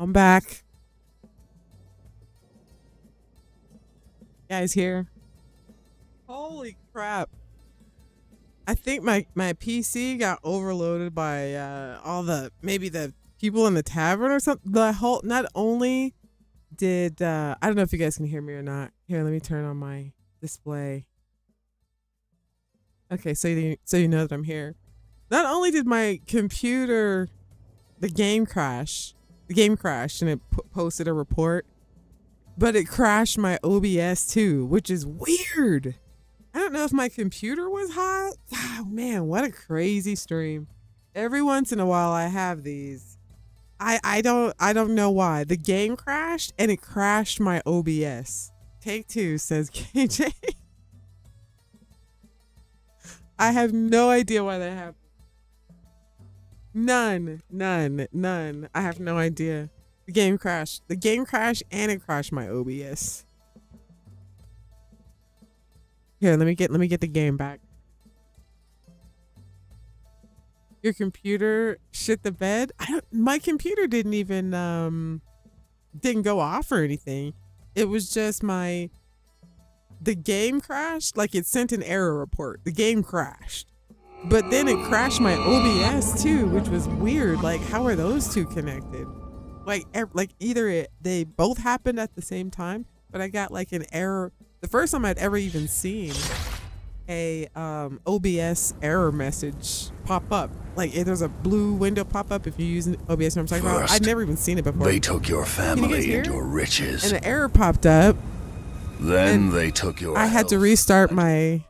I'm back. Guys here. Holy crap. I think my PC got overloaded by all the maybe the people in the tavern or something. The whole not only did I don't know if you guys can hear me or not. Here, let me turn on my display. Okay, so you know that I'm here. Not only did my computer the game crashed and it posted a report, but it crashed my OBS too, which is weird. I don't know if my computer was hot. Oh man, what a crazy stream. Every once in a while I have these. I don't know why. The game crashed and it crashed my OBS. Take two, says KJ. I have no idea why that happened. None. I have no idea. The game crashed. The game crashed and it crashed my OBS. Here, let me get the game back. Your computer shit the bed? My computer didn't even didn't go off or anything. It was just the game crashed, like it sent an error report. The game crashed. But then it crashed my OBS too, which was weird. Like, how are those two connected? Like either they both happened at the same time, but I got like an error. The first time I'd ever even seen a OBS error message pop up. Like there's a blue window pop up if you're using OBS. I'm talking about. I'd never even seen it before. They took your family and your riches. And an error popped up. Then they took your. I had to restart my.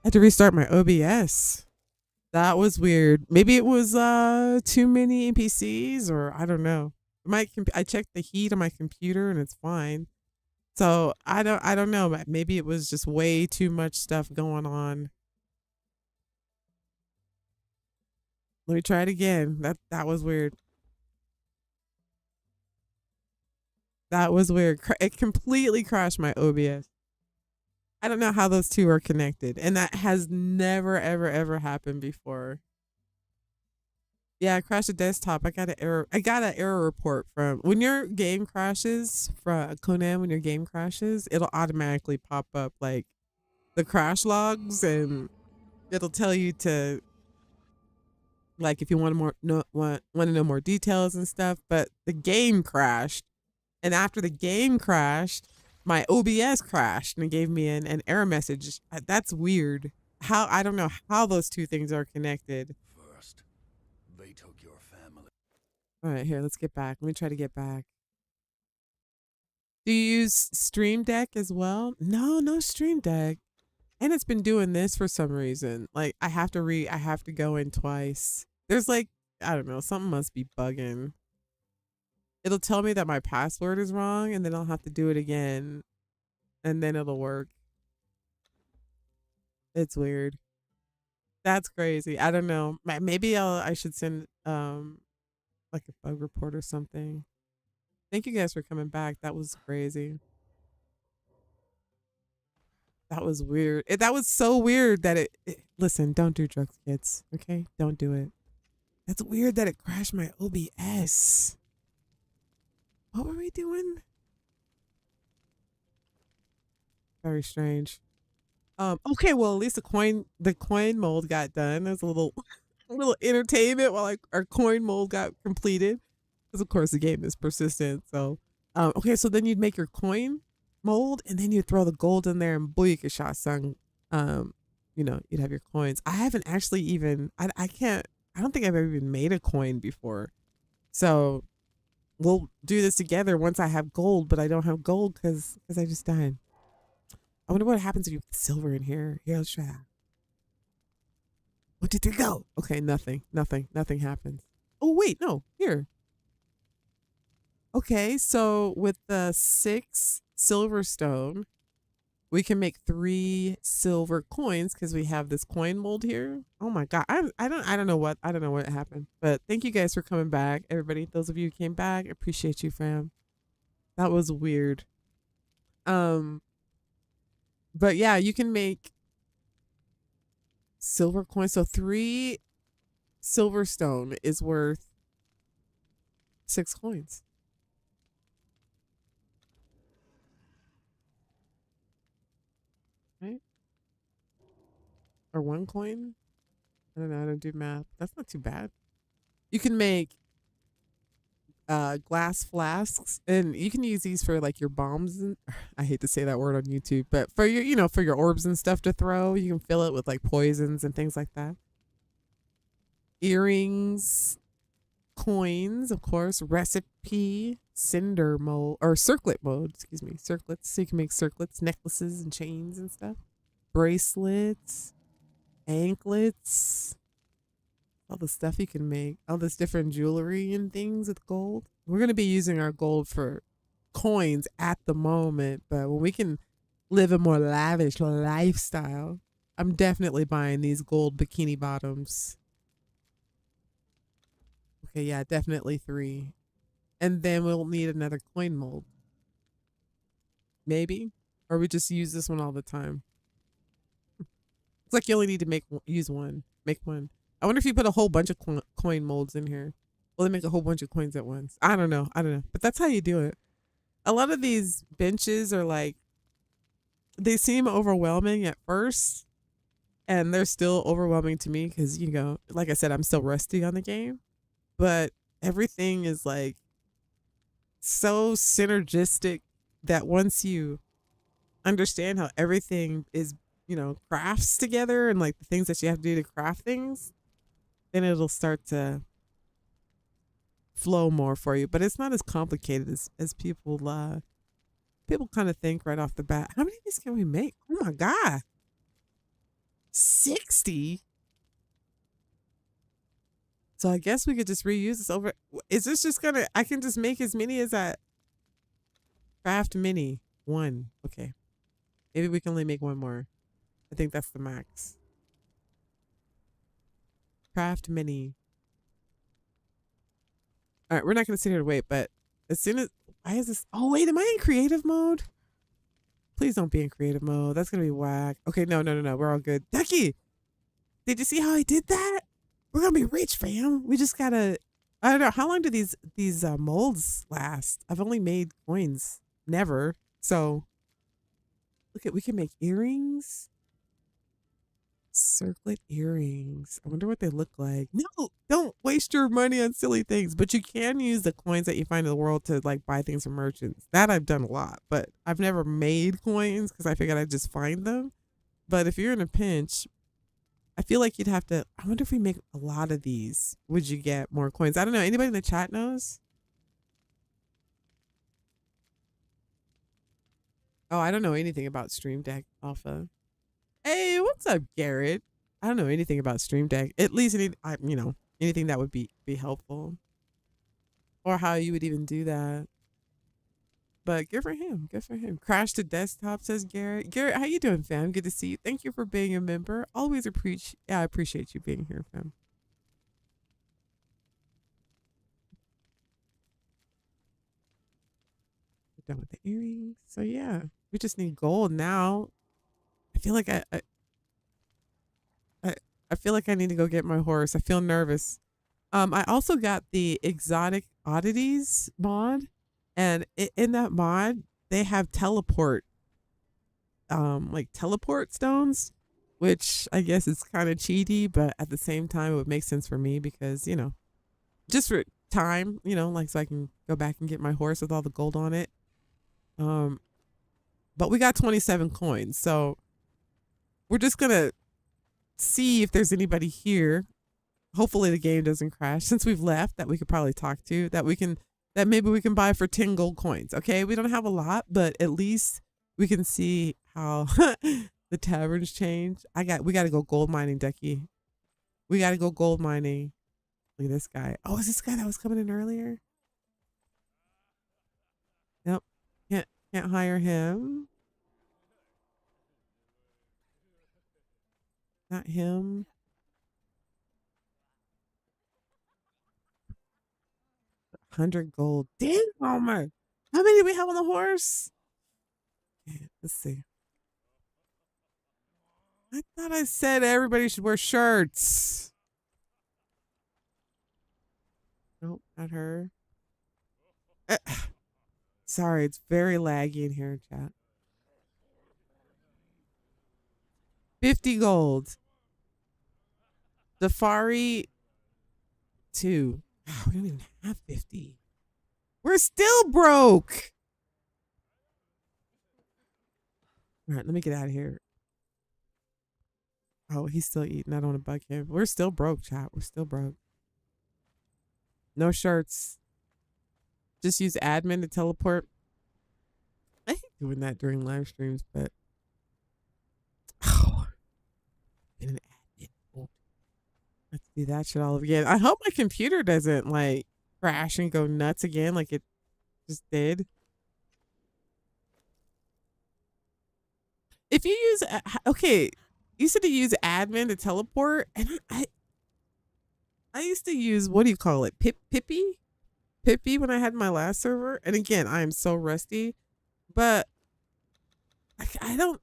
OBS. That was weird. Maybe it was too many NPCs or I don't know. I checked the heat on my computer and it's fine. So I don't know. Maybe it was just way too much stuff going on. Let me try it again. That was weird. That was weird. It completely crashed my OBS. I don't know how those two are connected, and that has never ever happened before. Yeah, I crashed the desktop. I got an error report from when your game crashes from Conan. When your game crashes, it'll automatically pop up like the crash logs, and it'll tell you to like if you want to know more details and stuff. But the game crashed, and after the game crashed, my OBS crashed and it gave me an error message. That's weird. I don't know how those two things are connected. First, they took your family. All right, here, let's get back. Let me try to get back. Do you use Stream Deck as well? No Stream Deck. And it's been doing this for some reason. Like I have to go in twice. There's like, I don't know, something must be bugging. It'll tell me that my password is wrong and then I'll have to do it again and then it'll work. It's weird. That's crazy. I don't know. Maybe I should send like a bug report or something. Thank you guys for coming back. That was crazy. That was weird. That was so weird that listen, don't do drugs, kids. Okay? Don't do it. That's weird that it crashed my OBS. What were we doing? Very strange. Okay, well at least the coin mold got done. There's a little entertainment while our coin mold got completed. Because of course the game is persistent. So okay, so then you'd make your coin mold and then you'd throw the gold in there and booyakasha sung. You'd have your coins. I haven't actually even I don't think I've ever even made a coin before. So we'll do this together once I have gold, but I don't have gold because I just died. I wonder what happens if you put silver in here. Here, let's try that. 1, 2, 3, go. Okay, nothing happens. Oh, wait, no, here. Okay, so with the 6 silver stone, we can make 3 silver coins because we have this coin mold here. Oh my god, I don't know what happened, but thank you guys for coming back, everybody. Those of you who came back, appreciate you, fam. That was weird. But yeah, you can make silver coins. So 3 silver stone is worth 6 coins. Right? Or 1 coin? I don't know how to do math. That's not too bad. You can make glass flasks, and you can use these for like your bombs and I hate to say that word on YouTube, but for your, you know, for your orbs and stuff to throw. You can fill it with like poisons and things like that. Earrings, coins, of course, recipe, cinder mode, or circlet mode, excuse me, circlets. So you can make circlets, necklaces and chains and stuff. Bracelets, anklets, all the stuff you can make, all this different jewelry and things with gold. We're going to be using our gold for coins at the moment, but when we can live a more lavish lifestyle, I'm definitely buying these gold bikini bottoms. Okay, yeah, definitely 3. And then we'll need another coin mold. Maybe? Or we just use this one all the time. It's like you only need to use one. Make one. I wonder if you put a whole bunch of coin molds in here. Will they make a whole bunch of coins at once? I don't know. But that's how you do it. A lot of these benches are like, they seem overwhelming at first. And they're still overwhelming to me because, you know, like I said, I'm still rusty on the game. But everything is like so synergistic that once you understand how everything is, you know, crafts together and like the things that you have to do to craft things, then it'll start to flow more for you. But it's not as complicated as people people kind of think right off the bat. How many of these can we make? Oh my god, 60. So I guess we could just reuse this over. Is this just gonna, I can just make as many as I craft mini 1. Okay, maybe we can only make 1 more. I think that's the max. Craft mini. All right, we're not going to sit here and wait, but as soon as, why is this? Oh, wait, am I in creative mode? Please don't be in creative mode. That's going to be whack. Okay, no. We're all good. Ducky, did you see how I did that? We're going to be rich, fam. We just got to, I don't know. How long do these molds last? I've only made coins. Never. So, look at, we can make earrings. Circlet earrings. I wonder what they look like. No, don't waste your money on silly things. But you can use the coins that you find in the world to like buy things from merchants. That I've done a lot, but I've never made coins because I figured I'd just find them. But if you're in a pinch, I feel like you'd have to. I wonder if we make a lot of these, would you get more coins? I don't know. Anybody in the chat knows? Oh, I don't know anything about Stream Deck Alpha. Hey, what's up, Garrett? I don't know anything about Stream Deck. At least anything that would be helpful, or how you would even do that. But good for him. Good for him. Crash to desktop, says Garrett. Garrett, how you doing, fam? Good to see you. Thank you for being a member. Always I appreciate you being here, fam. We're done with the earrings. So yeah, we just need gold now. I feel like I feel like I need to go get my horse. I feel nervous. I also got the exotic oddities mod, and in that mod they have teleport, like teleport stones, which I guess is kind of cheaty, but at the same time it would make sense for me because, you know, just for time, you know, like so I can go back and get my horse with all the gold on it. But we got 27 coins, so we're just gonna see if there's anybody here. Hopefully the game doesn't crash since we've left, that we could probably talk to, that maybe we can buy for 10 gold coins. Okay, we don't have a lot, but at least we can see how the taverns change. We got to go gold mining, Ducky. We got to go gold mining. Look at this guy. Oh, is this guy that was coming in earlier? Nope. Can't hire him. Not him. $100 gold. Damn, Homer. How many do we have on the horse? Okay, let's see. I thought I said everybody should wear shirts. Nope, not her. Uh, sorry, it's very laggy in here, chat. 50 gold. Safari 2. Oh, we don't even have 50. We're still broke. All right, let me get out of here. Oh, he's still eating. I don't want to bug him. We're still broke, chat. We're still broke. No shirts. Just use admin to teleport. I hate doing that during live streams, but oh, in an admin mode. Let's do that shit all over again. I hope my computer doesn't like crash and go nuts again like it just did. If you use okay, you said to use admin to teleport, and I used to use, what do you call it, Pippi when I had my last server. And again, I am so rusty, but I don't.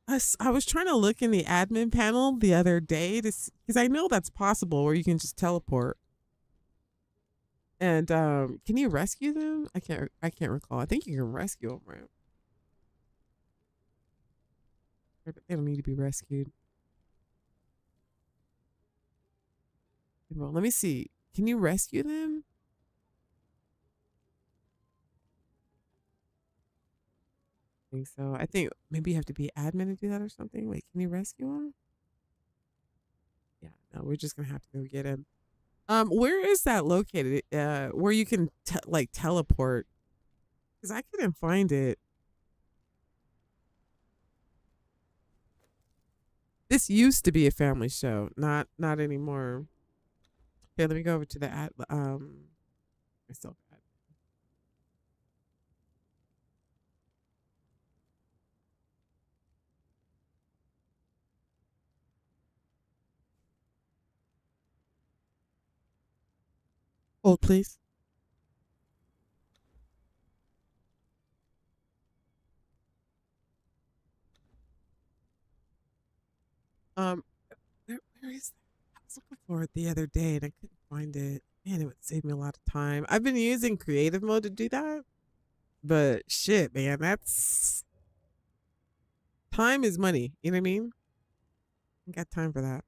I was trying to look in the admin panel the other day to, because I know that's possible where you can just teleport. And can you rescue them? I can't recall. I think you can rescue them, right? They don't need to be rescued. Well, let me see. Can you rescue them? I think so. I think maybe you have to be admin to do that or something. Wait, can you rescue them? Yeah, no, we're just gonna have to go get him. Where is that located? Where you can like teleport? Because I couldn't find it. This used to be a family show, not anymore. Okay, let me go over to the myself. Hold, please. Where is that? I was looking for it the other day and I couldn't find it. Man, it would save me a lot of time. I've been using creative mode to do that, but shit, man, that's time is money. You know what I mean? I got time for that.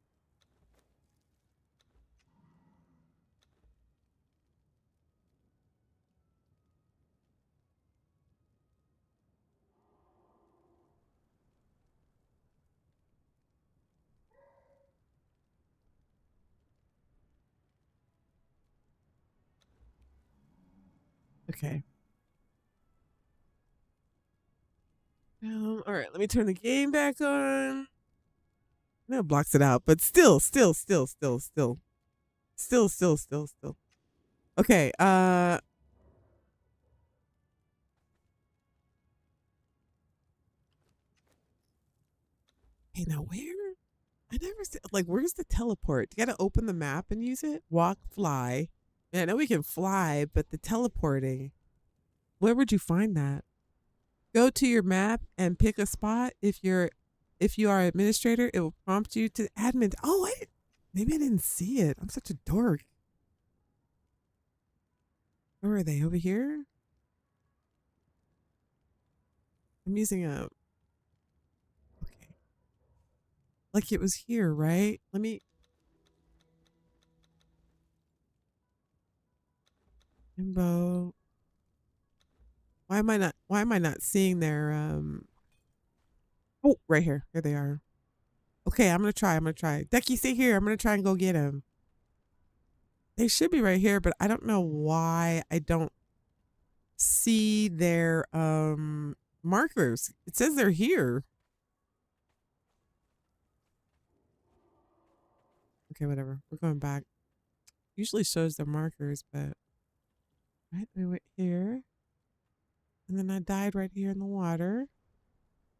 Okay. All right, let me turn the game back on. No, it blocks it out, but still. Okay, hey, now where? I never see, like, where's the teleport? You gotta open the map and use it? Walk, fly. Man, I know we can fly, but the teleporting, where would you find that? Go to your map and pick a spot. If you are administrator, it will prompt you to admin. Oh, maybe I didn't see it. I'm such a dork. Where are they? Over here? I'm using a, okay. Like it was here, right? Let me, Imbo. Why am I not seeing their oh, right here. Here they are. Okay, I'm gonna try. Ducky, stay here. I'm gonna try and go get him. They should be right here, but I don't know why I don't see their markers. It says they're here. Okay, whatever. We're going back. Usually shows the markers, but right, we went here. And then I died right here in the water.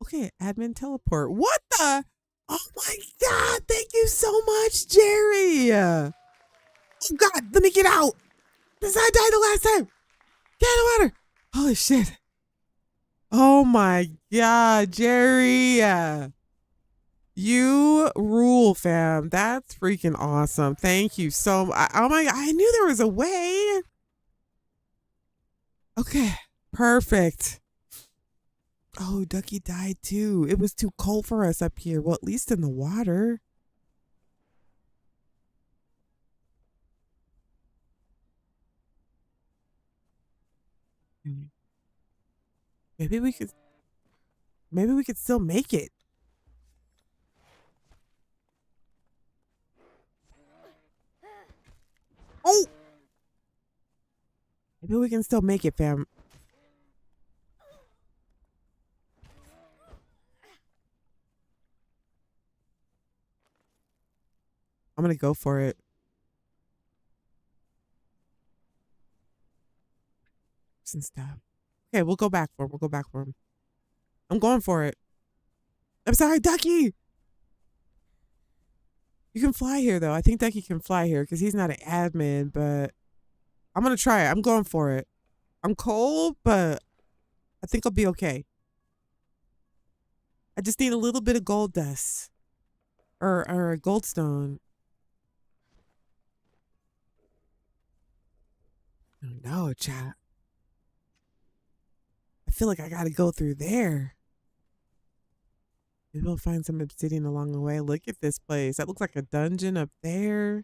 Okay, admin teleport. What the? Oh my god, thank you so much, Jerry. Oh god, let me get out. This I died the last time. Get in the water. Holy shit. Oh my god, Jerry. You rule, fam. That's freaking awesome. Thank you so much. Oh my god, I knew there was a way. Okay, perfect. Oh, Ducky died too. It was too cold for us up here. Well, at least in the water. Maybe we could still make it. Oh! Maybe we can still make it, fam. I'm gonna go for it. Some stuff. Okay, we'll go back for him. We'll go back for him. I'm going for it. I'm sorry, Ducky. You can fly here, though. I think Ducky can fly here because he's not an admin, but I'm going to try it. I'm going for it. I'm cold, but I think I'll be okay. I just need a little bit of gold dust or goldstone. Oh, no, chat. I feel like I got to go through there. Maybe we'll find some obsidian along the way. Look at this place. That looks like a dungeon up there.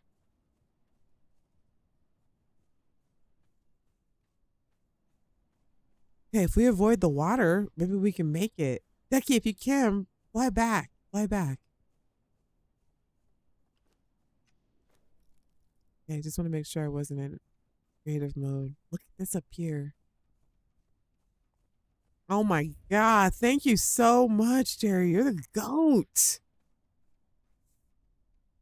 Okay, if we avoid the water, maybe we can make it. Ducky, if you can, fly back. Fly back. Okay, I just want to make sure I wasn't in creative mode. Look at this up here. Oh my God. Thank you so much, Jerry. You're the GOAT.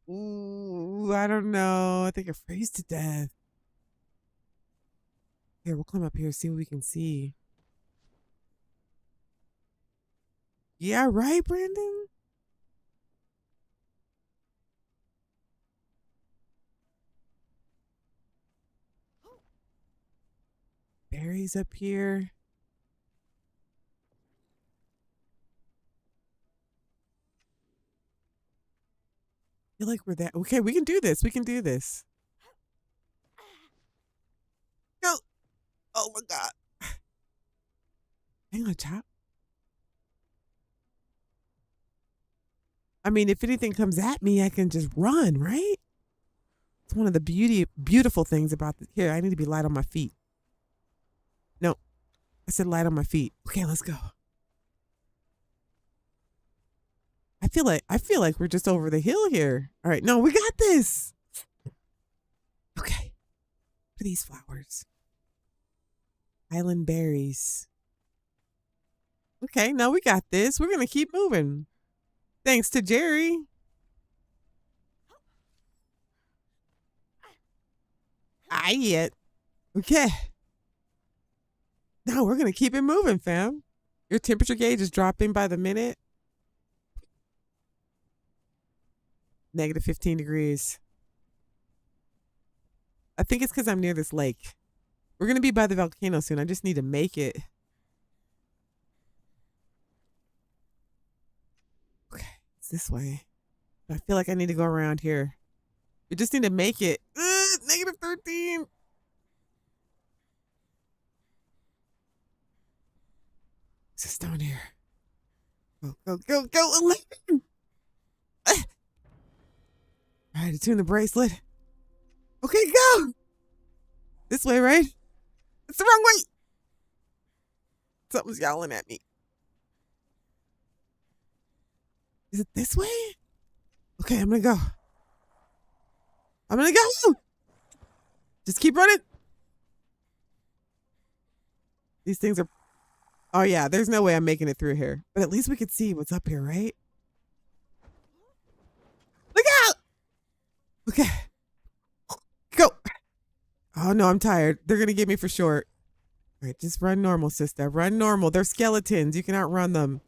Ooh, I don't know. I think I freeze to death. Here, we'll climb up here, see what we can see. Yeah, right, Brandon? Berries up here. I feel like we're there. Okay, we can do this. We can do this. Go. Oh my God. Hang on, chop. I mean, if anything comes at me, I can just run, right? It's one of the beautiful things about this. Here, I need to be light on my feet. No, I said light on my feet. Okay, let's go. I feel like we're just over the hill here. All right, no, we got this. Okay, what are these flowers? Island berries. Okay, now we got this. We're gonna keep moving. Thanks to Jerry. I yet. Okay. Now we're gonna keep it moving, fam. Your temperature gauge is dropping by the minute. Negative 15 degrees. I think it's because I'm near this lake. We're gonna be by the volcano soon. I just need to make it. Okay, it's this way. I feel like I need to go around here. We just need to make it. Negative 13. What's this down here? Go, go, go, go, 11. All right, attune the bracelet. Okay, go. This way, right? It's the wrong way. Something's yelling at me. Is it this way? Okay, I'm gonna go. I'm gonna go. Just keep running. These things are... Oh yeah, there's no way I'm making it through here. But at least we could see what's up here, right? Look out! Okay. Go. Oh no, I'm tired. They're gonna get me for short. All right, just run normal, Sista. Run normal. They're skeletons. You can outrun them.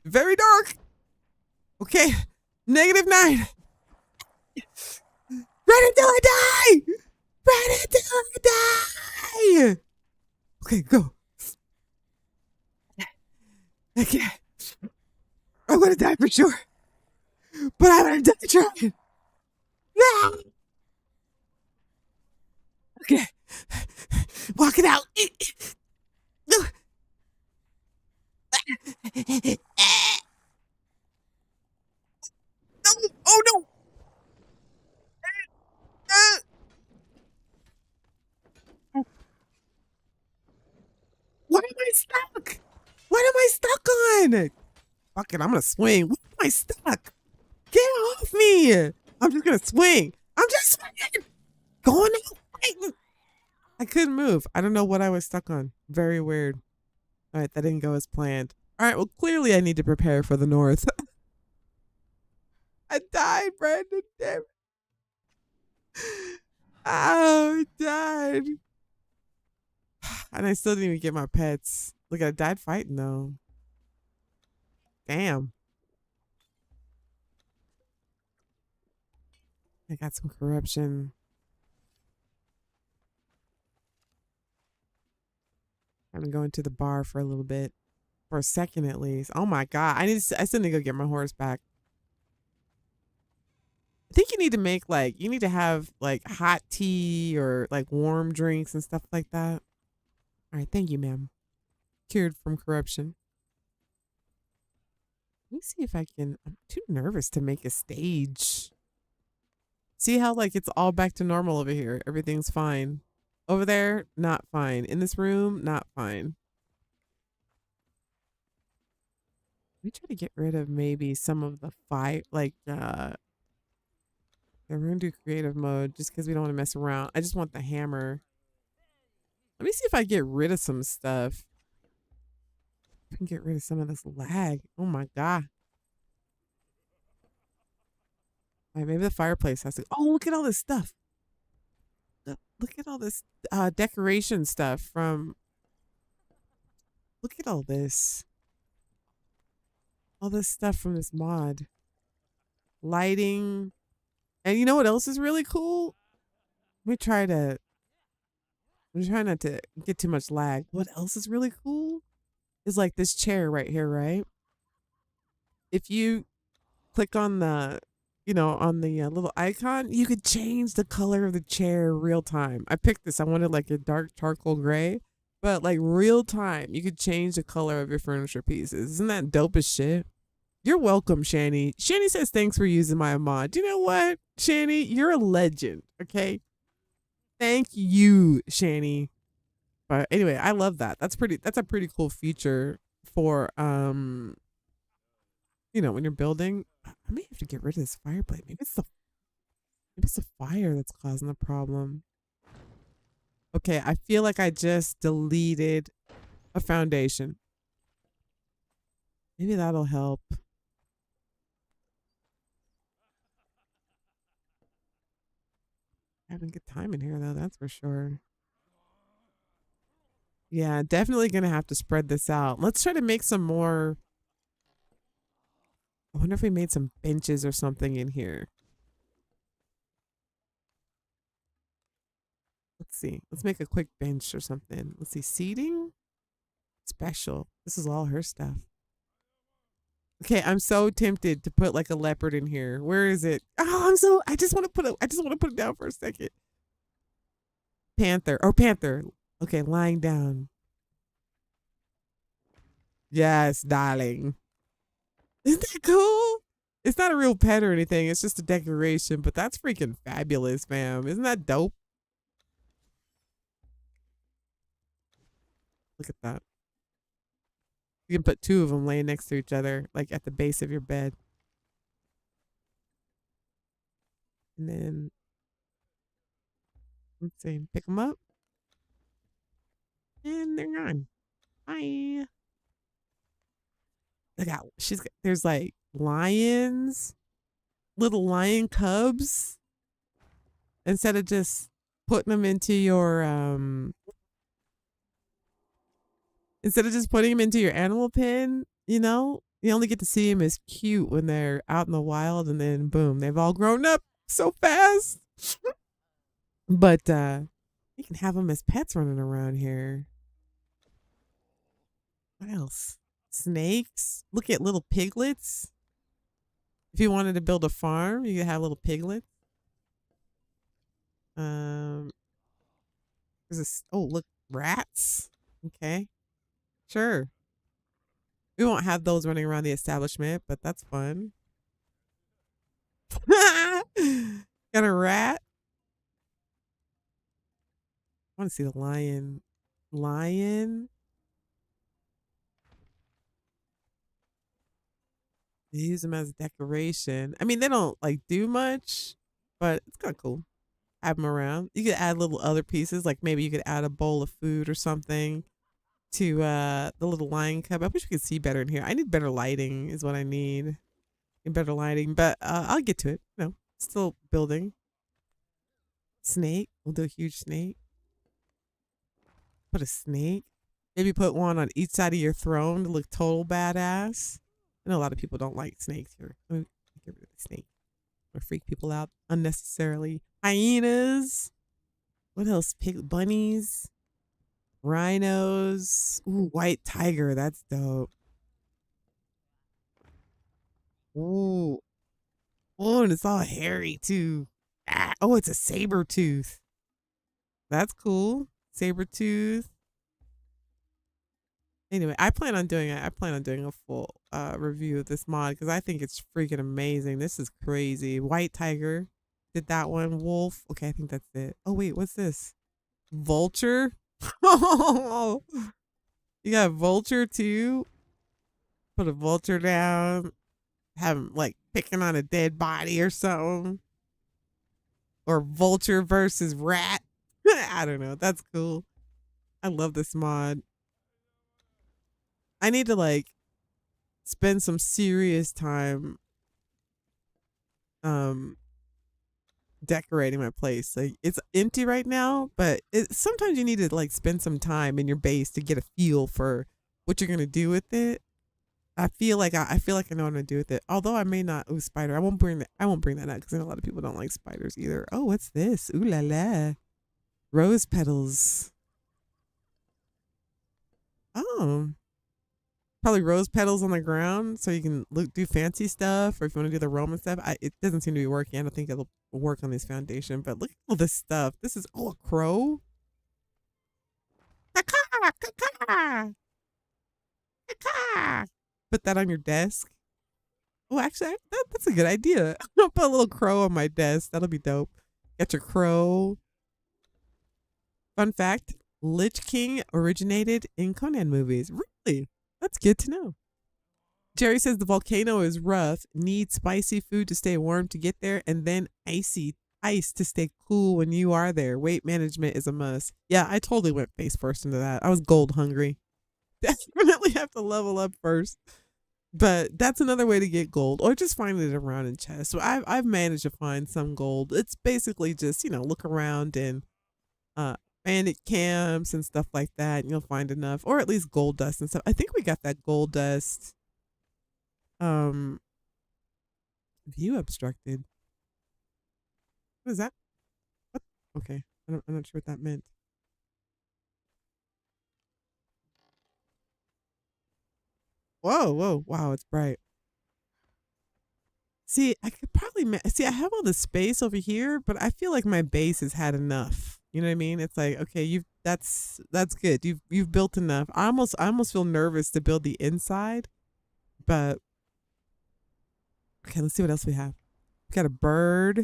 Very dark. Okay. -9. Run until I die! Run until I die! Okay, go. Okay. I'm gonna die for sure. But I'm gonna die trying. No! Okay. Walk it out. I stuck? What am I stuck on? Fuck it, I'm gonna swing. What am I stuck? Get off me! I'm just gonna swing. I'm just swinging. Going out. I couldn't move. I don't know what I was stuck on. Very weird. All right, that didn't go as planned. All right, well, clearly I need to prepare for the north. I died, Brandon. Damn it. Oh, I died. And I still didn't even get my pets. Look, I died fighting, though. Damn. I got some corruption. I'm going to the bar for a little bit. For a second, at least. Oh, my God. I still need to go get my horse back. I think you need to make, like, you need to have, like, hot tea or, like, warm drinks and stuff like that. All right. Thank you, ma'am. Cured from corruption. Let me see if I can. I'm too nervous to make a stage. See how, like, it's all back to normal over here. Everything's fine. Over there, not fine. In this room, not fine. Let me try to get rid of maybe some of the fire, like, we're gonna do creative mode just because we don't want to mess around. I just want the hammer. Let me see if I get rid of some stuff. I can get rid of some of this lag. Oh my God. All right, maybe the fireplace has to. Oh, look at all this stuff. Look at all this decoration stuff from. Look at all this. All this stuff from this mod. Lighting. And you know what else is really cool? Let me try to. I'm trying not to get too much lag. What else is really cool? Is like this chair right here, right? If you click on the, on the little icon, you could change the color of the chair real time. I picked this. I wanted like a dark charcoal gray, but like real time, you could change the color of your furniture pieces. Isn't that dope as shit? You're welcome, Shani. Shani says thanks for using my mod. You know what, Shani? You're a legend. Okay. Thank you, Shani. But anyway, I love that. That's a pretty cool feature for when you're building. I may have to get rid of this fireplace. Maybe it's the fire that's causing the problem. Okay, I feel like I just deleted a foundation. Maybe that'll help. Having a good time in here though, that's for sure. Yeah, definitely gonna have to spread this out. Let's try to make some more. I wonder if we made some benches or something in here. Let's see. Let's make a quick bench or something. Let's see. Seating? Special. This is all her stuff. Okay, I'm so tempted to put like a leopard in here. Where is it? Oh, I just want to put it down for a second. Panther. Oh, panther. Okay, lying down. Yes, darling. Isn't that cool? It's not a real pet or anything. It's just a decoration, but that's freaking fabulous, fam. Isn't that dope? Look at that. You can put two of them laying next to each other, like at the base of your bed. And then, let's see, pick them up. And they're gone. Bye. Look out. There's like lions, little lion cubs. Instead of just putting them into your, animal pen, you only get to see them as cute when they're out in the wild, and then boom, they've all grown up so fast. But you can have them as pets running around here. What else? Snakes. Look at little piglets. If you wanted to build a farm, you could have little piglets. There's this. Oh, look, rats. Okay, sure. We won't have those running around the establishment, but that's fun. Got a rat. I want to see the lion. Lion. They use them as decoration. I mean, they don't like do much, but it's kind of cool. Have them around. You could add little other pieces, like maybe you could add a bowl of food or something to the little lion cub. I wish we could see better in here. I need better lighting, is what I need. And better lighting, but I'll get to it. No, still building. Snake. We'll do a huge snake. Put a snake. Maybe put one on each side of your throne to look total badass. I know a lot of people don't like snakes here. Let me get rid of the snake. Or freak people out unnecessarily. Hyenas. What else? Pig bunnies. Rhinos. Ooh, white tiger. That's dope. Ooh. Oh, and it's all hairy too. Ah, oh, it's a saber tooth. That's cool. Saber tooth. Anyway, I plan on doing it. I plan on doing a full review of this mod because I think it's freaking amazing. This is crazy. White tiger did that one. Wolf. Okay, I think that's it. Oh wait, what's this? Vulture. Oh, you got vulture too. Put a vulture down. Have him like picking on a dead body or something. Or vulture versus rat. I don't know. That's cool. I love this mod. I need to like spend some serious time um decorating my place. Like it's empty right now, but sometimes you need to like spend some time in your base to get a feel for what you're gonna do with it. I feel like I feel like I know what I'm gonna do with it. Although I may not. Ooh, spider. I won't bring that up because I know a lot of people don't like spiders either. Oh, what's this? Ooh la la. Rose petals. Oh, probably rose petals on the ground so you can do fancy stuff, or if you want to do the Roman stuff. It doesn't seem to be working. I don't think it'll work on this foundation. But look at all this stuff. This is a crow. Caw, caw, caw. Put that on your desk. Oh, actually, that's a good idea. I'll put a little crow on my desk. That'll be dope. Get your crow. Fun fact: Lich King originated in Conan movies. Really? That's good to know. Jerry says the volcano is rough, needs spicy food to stay warm to get there, and then ice to stay cool when you are there. Weight management is a must. Yeah, I totally went face first into that. I was gold hungry. Definitely have to level up first. But that's another way to get gold, or just find it around in chests. So I've managed to find some gold. It's basically just look around and bandit camps and stuff like that, and you'll find enough, or at least gold dust and stuff. I think we got that gold dust um view obstructed. What is that? What? Okay, I'm not sure what that meant. Whoa, whoa, wow, it's bright. See, I could probably see. I have all the space over here, but I feel like my base has had enough. You know what I mean? It's like, okay, that's good. You've built enough. I almost feel nervous to build the inside, but okay, let's see what else we have. We got a bird. I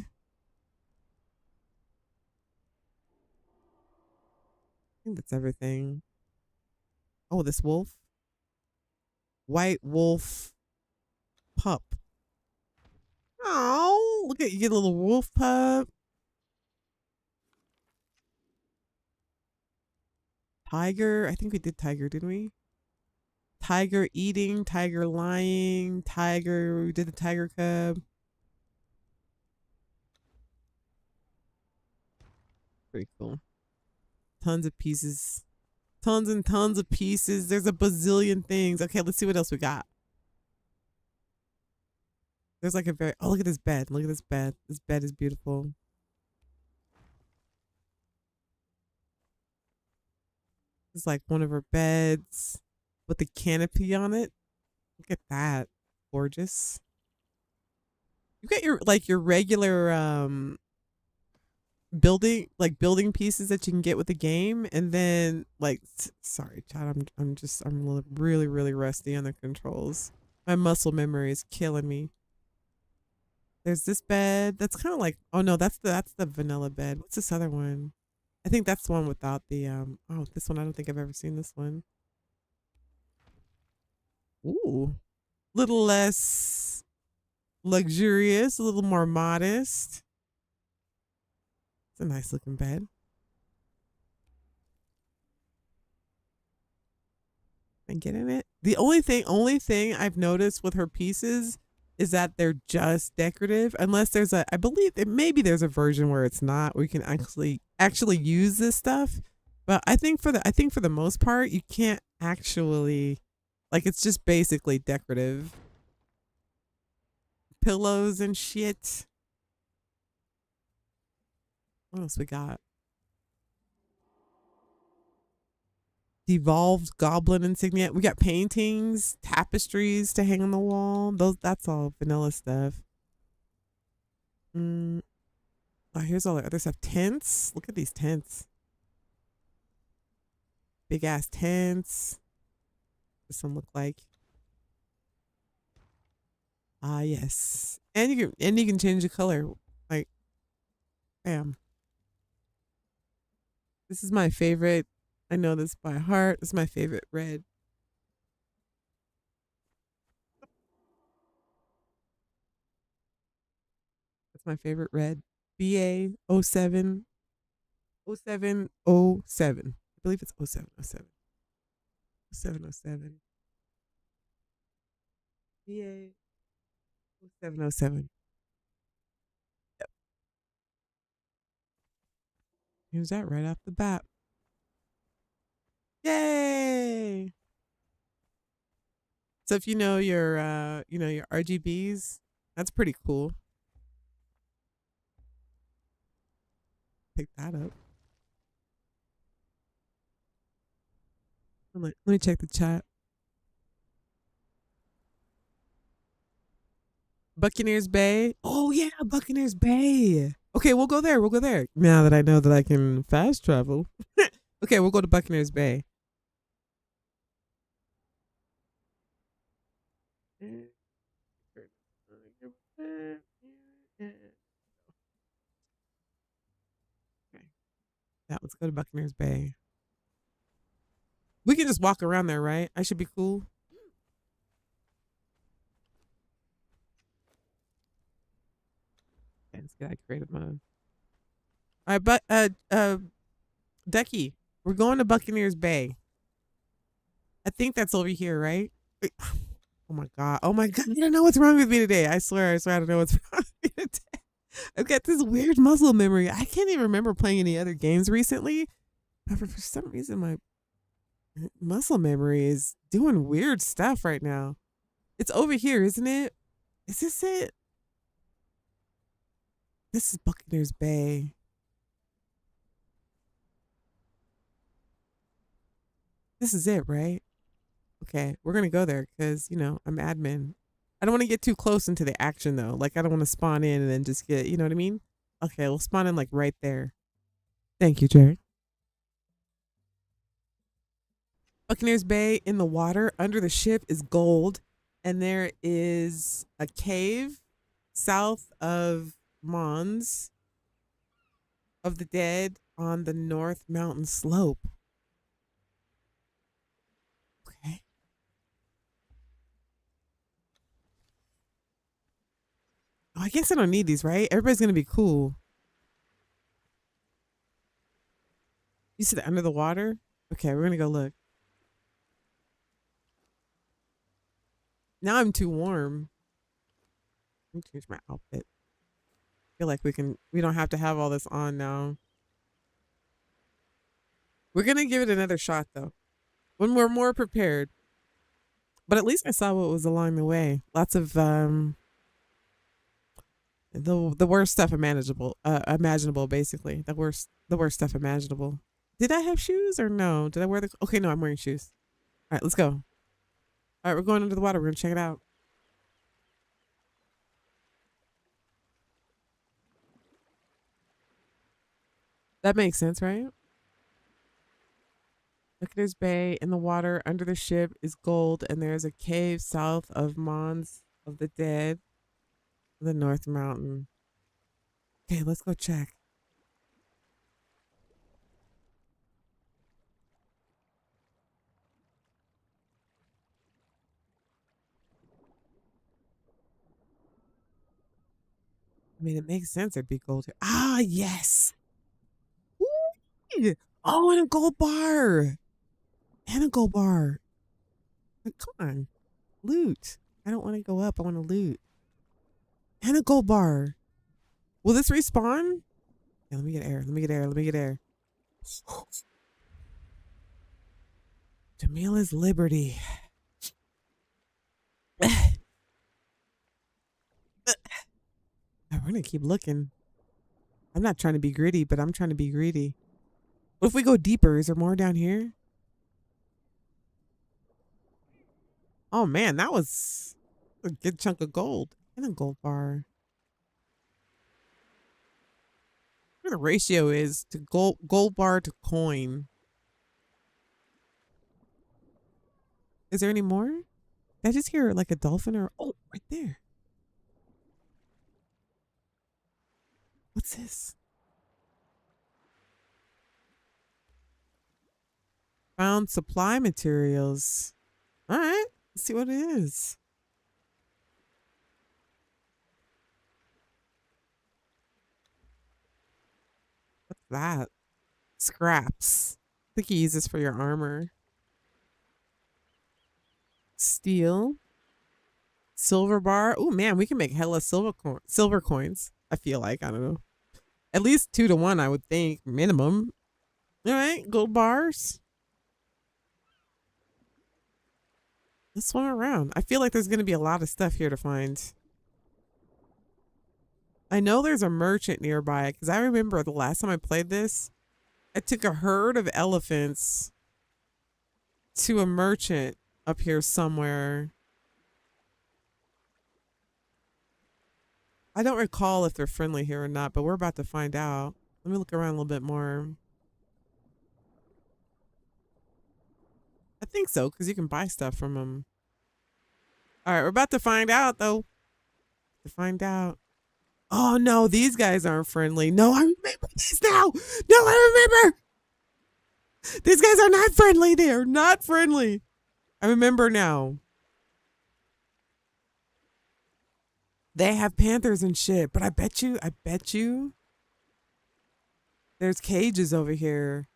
think that's everything. Oh, this wolf. White wolf pup. Oh, look at you, get a little wolf pup. Tiger. I think we did tiger, didn't we? Tiger eating, tiger lying, tiger. We did the tiger cub. Pretty cool. Tons of pieces. Tons and tons of pieces. There's a bazillion things. Okay, let's see what else we got. There's like oh, look at this bed. Look at this bed. This bed is beautiful. It's like one of her beds with the canopy on it. Look at that. Gorgeous. You got your regular building pieces that you can get with the game, and then sorry Chad, I'm really really rusty on the controls. My muscle memory is killing me. There's this bed that's kind of like, oh no, that's the vanilla bed. What's this other one? I think that's the one without the oh, this one I don't think I've ever seen this one. Ooh, little less luxurious, a little more modest. It's a nice looking bed. And get in it. The only thing I've noticed with her pieces is that they're just decorative. Unless there's I believe that maybe there's a version where it's not, where you can actually use this stuff. But I think for the most part, you can't actually, like, it's just basically decorative pillows and shit. What else we got? Devolved goblin insignia. We got paintings, tapestries to hang on the wall. That's all vanilla stuff. Mm. Oh, here's all the other stuff. Tents. Look at these tents. Big ass tents. What does some look like? Ah, yes. And you can change the color. Like, bam. This is my favorite. I know this by heart. This is my favorite red. That's my favorite red. BA 07 0707. I believe it's 0707. 0707. BA 0707. Yep. Here's that right off the bat. Yay! So if your RGBs, that's pretty cool. Pick that up. Let me check the chat. Buccaneers Bay. Oh yeah, Buccaneers Bay. Okay, we'll go there. We'll go there. Now that I know that I can fast travel. Okay, we'll go to Buccaneers Bay. Okay. Yeah, let's go to Buccaneers Bay. We can just walk around there, right? I should be cool. Okay, let's get that creative mode. All right, but Ducky, we're going to Buccaneers Bay. I think that's over here, right? Wait. Oh my god! Oh my god! I don't know what's wrong with me today. I swear, I don't know what's wrong with me today. I've got this weird muscle memory. I can't even remember playing any other games recently. But for some reason, my muscle memory is doing weird stuff right now. It's over here, isn't it? Is this it? This is Buccaneers Bay. This is it, right? Okay, we're gonna go there because I'm admin. I don't want to get too close into the action though. Like I don't want to spawn in and then just get, you know what I mean? Okay, we'll spawn in like right there. Thank you, Jerry. Buccaneers Bay, in the water under the ship is gold, and there is a cave south of Mons of the Dead on the North Mountain slope. Okay. Oh, I guess I don't need these, right? Everybody's gonna be cool. You said under the water? Okay, we're gonna go look. Now I'm too warm. Let me change my outfit. I feel like we don't have to have all this on now. We're gonna give it another shot though. When we're more prepared. But at least I saw what was along the way. Lots of the worst stuff imaginable basically. The worst stuff imaginable. Did I have shoes or no? Did I wear the Okay, no, I'm wearing shoes. All right, let's go. All right, we're going under the water. We're gonna check it out. That makes sense, right? Look at his bay in the water under the ship is gold, and there's a cave south of Mons of the Dead, the North Mountain. Okay, let's go check. I mean, it makes sense there'd be gold here. Ah, yes. Woo! Oh, and a gold bar. And a gold bar. Come on. Loot. I don't want to go up. I want to loot. And a gold bar. Will this respawn? Yeah, let me get air. Let me get air. Let me get air. Jamila's Liberty. We're going to keep looking. I'm not trying to be greedy, but I'm trying to be greedy. What if we go deeper? Is there more down here? Oh, man, that was a good chunk of gold. And a gold bar. What the ratio is to gold bar to coin. Is there any more? Did I just hear like a dolphin or... Oh, right there. What's this? Found supply materials. All right. Let's see what it is. What's that? Scraps. I think you use this for your armor. Steel. Silver bar. Oh, man, we can make hella silver coins. I feel like. I don't know. At least 2 to 1, I would think. Minimum. All right. Gold bars. Let's swim around. I feel like there's going to be a lot of stuff here to find. I know there's a merchant nearby because I remember the last time I played this, I took a herd of elephants to a merchant up here somewhere. I don't recall if they're friendly here or not, but we're about to find out. Let me look around a little bit more. I think so, because you can buy stuff from them. All right, we're about to find out, though. To find out. Oh, no, these guys aren't friendly. No, I remember this now. No, I remember. These guys are not friendly. They are not friendly. I remember now. They have panthers and shit, but I bet you, there's cages over here.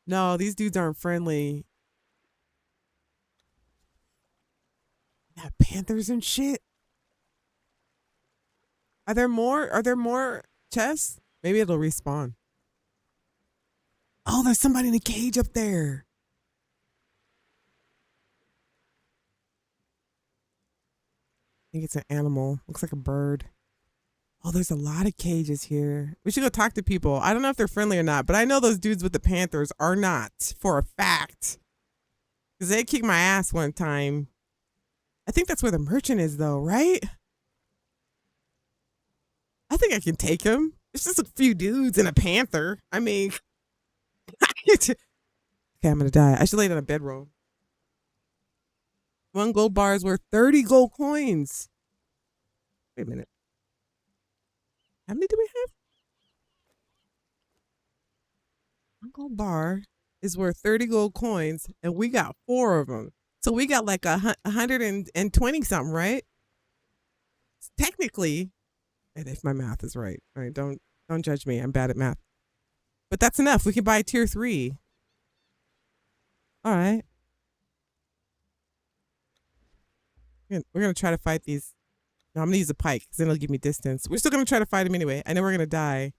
No, these dudes aren't friendly. They have panthers and shit. Are there more chests? Maybe it'll respawn. Oh, there's somebody in a cage up there. I think it's an animal. Looks like a bird. Oh, there's a lot of cages here. We should go talk to people. I don't know if they're friendly or not, but I know those dudes with the panthers are not for a fact. Because they kicked my ass one time. I think that's where the merchant is though, right? I think I can take him. It's just a few dudes and a panther. I mean, okay, I'm going to die. I should lay down a bedroll. 1 gold bar is worth 30 gold coins. Wait a minute. How many do we have? 1 gold bar is worth 30 gold coins, and we got 4 of them. So we got like 120 something, right? Technically, and if my math is right, all right, don't judge me. I'm bad at math. But that's enough. We can buy tier 3. All right. We're going to try to fight these. No, I'm going to use a pike because then it'll give me distance. We're still going to try to fight him anyway. I know we're going to die.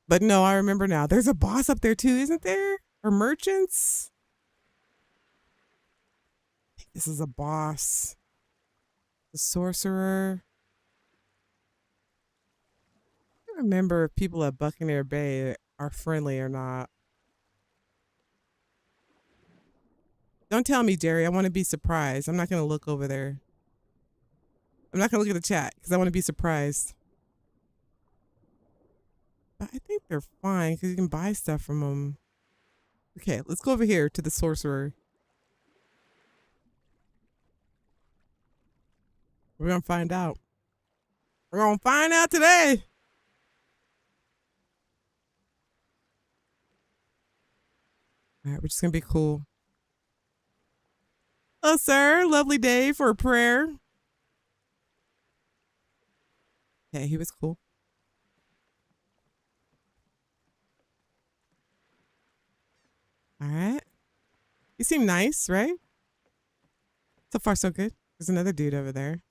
But no, I remember now. There's a boss up there too, isn't there? Or merchants? I think this is a boss. The sorcerer. I don't remember if people at Buccaneer Bay are friendly or not. Don't tell me, Jerry. I want to be surprised. I'm not going to look over there. I'm not going to look at the chat because I want to be surprised. But I think they're fine because you can buy stuff from them. Okay, let's go over here to the sorcerer. We're going to find out. We're going to find out today. All right, we're just going to be cool. Oh, sir, lovely day for a prayer. Okay, he was cool. All right. You seem nice, right? So far, so good. There's another dude over there.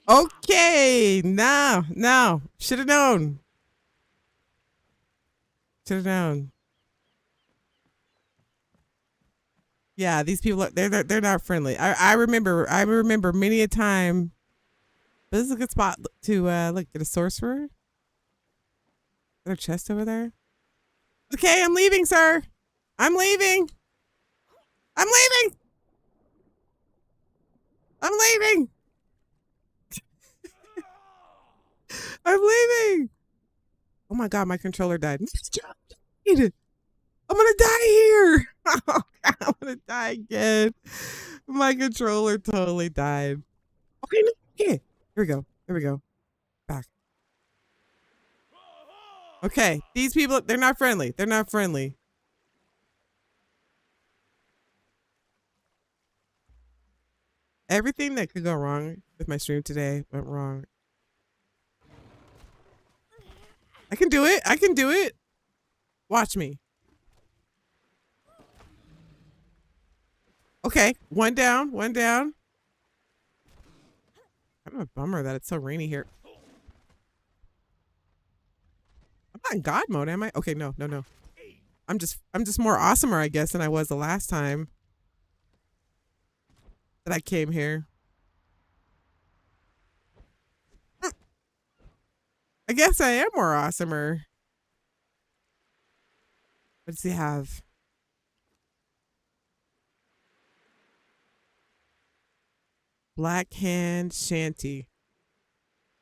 Okay, no. Should have known. Should have known. Yeah, these people they're not friendly. I remember many a time. But this is a good spot to look get a sorcerer. Is there a chest over there? Okay, I'm leaving, sir. I'm leaving. I'm leaving. I'm leaving. I'm leaving. Oh my god, my controller died. I'm gonna die here. Oh god, I'm gonna die again. My controller totally died. Okay, no, okay. Here we go. There we go. Back. Okay, these people, they're not friendly. They're not friendly. Everything that could go wrong with my stream today went wrong. I can do it. I can do it. Watch me. Okay, one down, one down. Kind of a bummer that it's so rainy here. I'm not in God mode, am I? Okay, no. I'm just more awesomer, I guess, than I was the last time that I came here. I guess I am more awesomer. What does he have? Black hand shanty.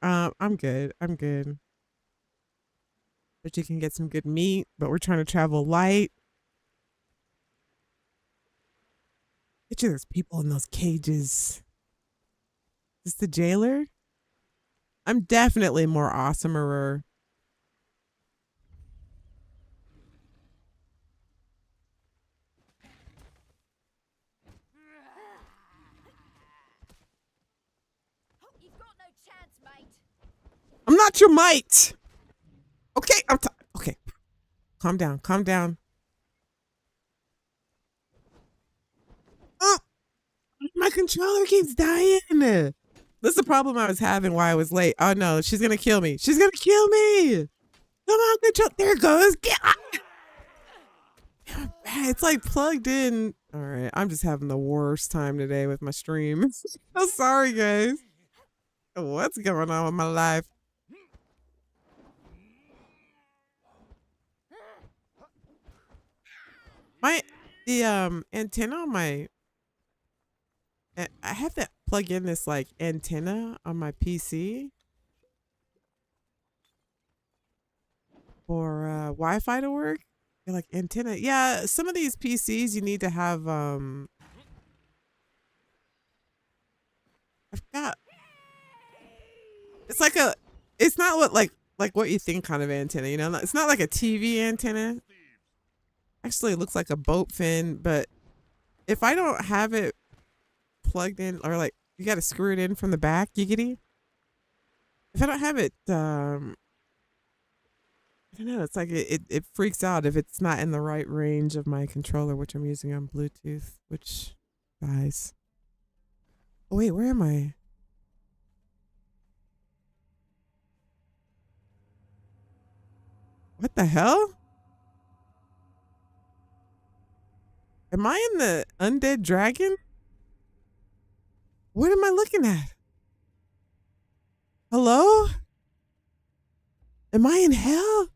I'm good. I'm good. But you can get some good meat, but we're trying to travel light. Get you there's people in those cages. Is this the jailer? I'm definitely more awesomer. I'm not your mate. Okay, okay. Calm down. Calm down. Oh, my controller keeps dying. This is the problem I was having why I was late. Oh no, she's gonna kill me. She's gonna kill me. Come on, control. There it goes. It's like plugged in. All right, I'm just having the worst time today with my stream. I'm sorry, guys. What's going on with my life? The antenna on my I have to plug in this like antenna on my PC for Wi-Fi to work. They're like antenna. Yeah, some of these PCs you need to have I forgot. It's like it's not like what you think kind of antenna, you know? It's not like a TV antenna. Actually, it looks like a boat fin, but if I don't have it plugged in, or like you got to screw it in from the back, giggity. If I don't have it, I don't know. It's like it freaks out if it's not in the right range of my controller, which I'm using on Bluetooth, which dies. Oh wait, where am I? What the hell? Am I in the undead dragon? What am I looking at? Hello? Am I in hell?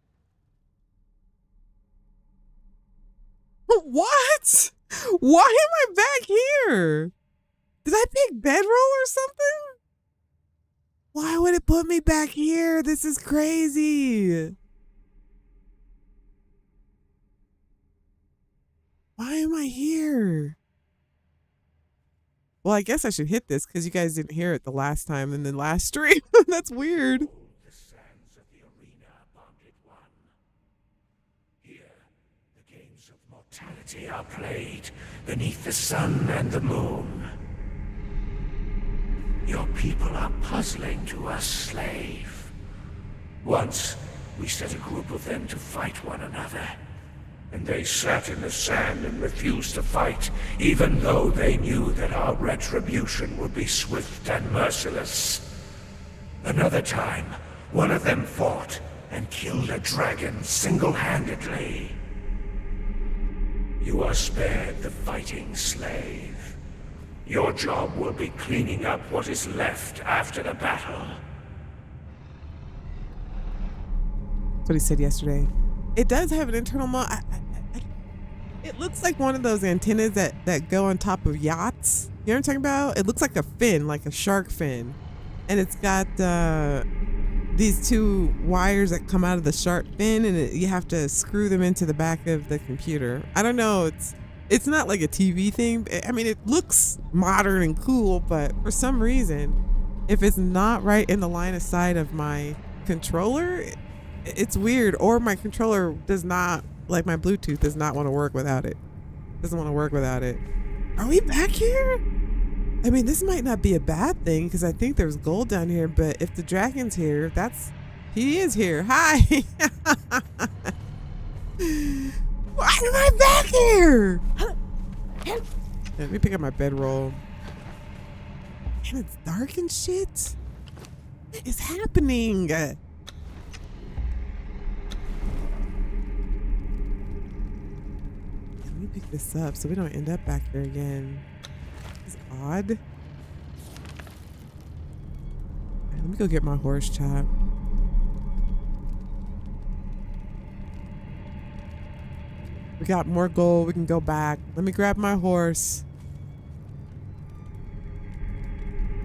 What? Why am I back here? Did I pick bedroll or something? Why would it put me back here? This is crazy. Why am I here? Well, I guess I should hit this because you guys didn't hear it the last time in the last stream. That's weird. The sands of the arena bonded one. Here, the games of Immortality are played beneath the sun and the moon. Your people are puzzling to us, slave. Once, we set a group of them to fight one another. And they sat in the sand and refused to fight, even though they knew that our retribution would be swift and merciless. Another time, one of them fought and killed a dragon single-handedly. You are spared the fighting, slave. Your job will be cleaning up what is left after the battle. That's what he said yesterday. It does have an internal it looks like one of those antennas that go on top of yachts. You know what I'm talking about? It looks like a fin, like a shark fin. And it's got these two wires that come out of the shark fin, and you have to screw them into the back of the computer. I don't know. It's not like a TV thing. I mean, it looks modern and cool, but for some reason, if it's not right in the line of sight of my controller, it's weird. Or my controller does not, like my Bluetooth does not want to work without it. Doesn't want to work without it. Are we back here? I mean, this might not be a bad thing because I think there's gold down here, but if the dragon's here, he is here. Hi. Why am I back here? Let me pick up my bedroll. And it's dark and shit. What is happening? Let me pick this up so we don't end up back here again. It's odd. Right, let me go get my horse chop. We got more gold. We can go back. Let me grab my horse.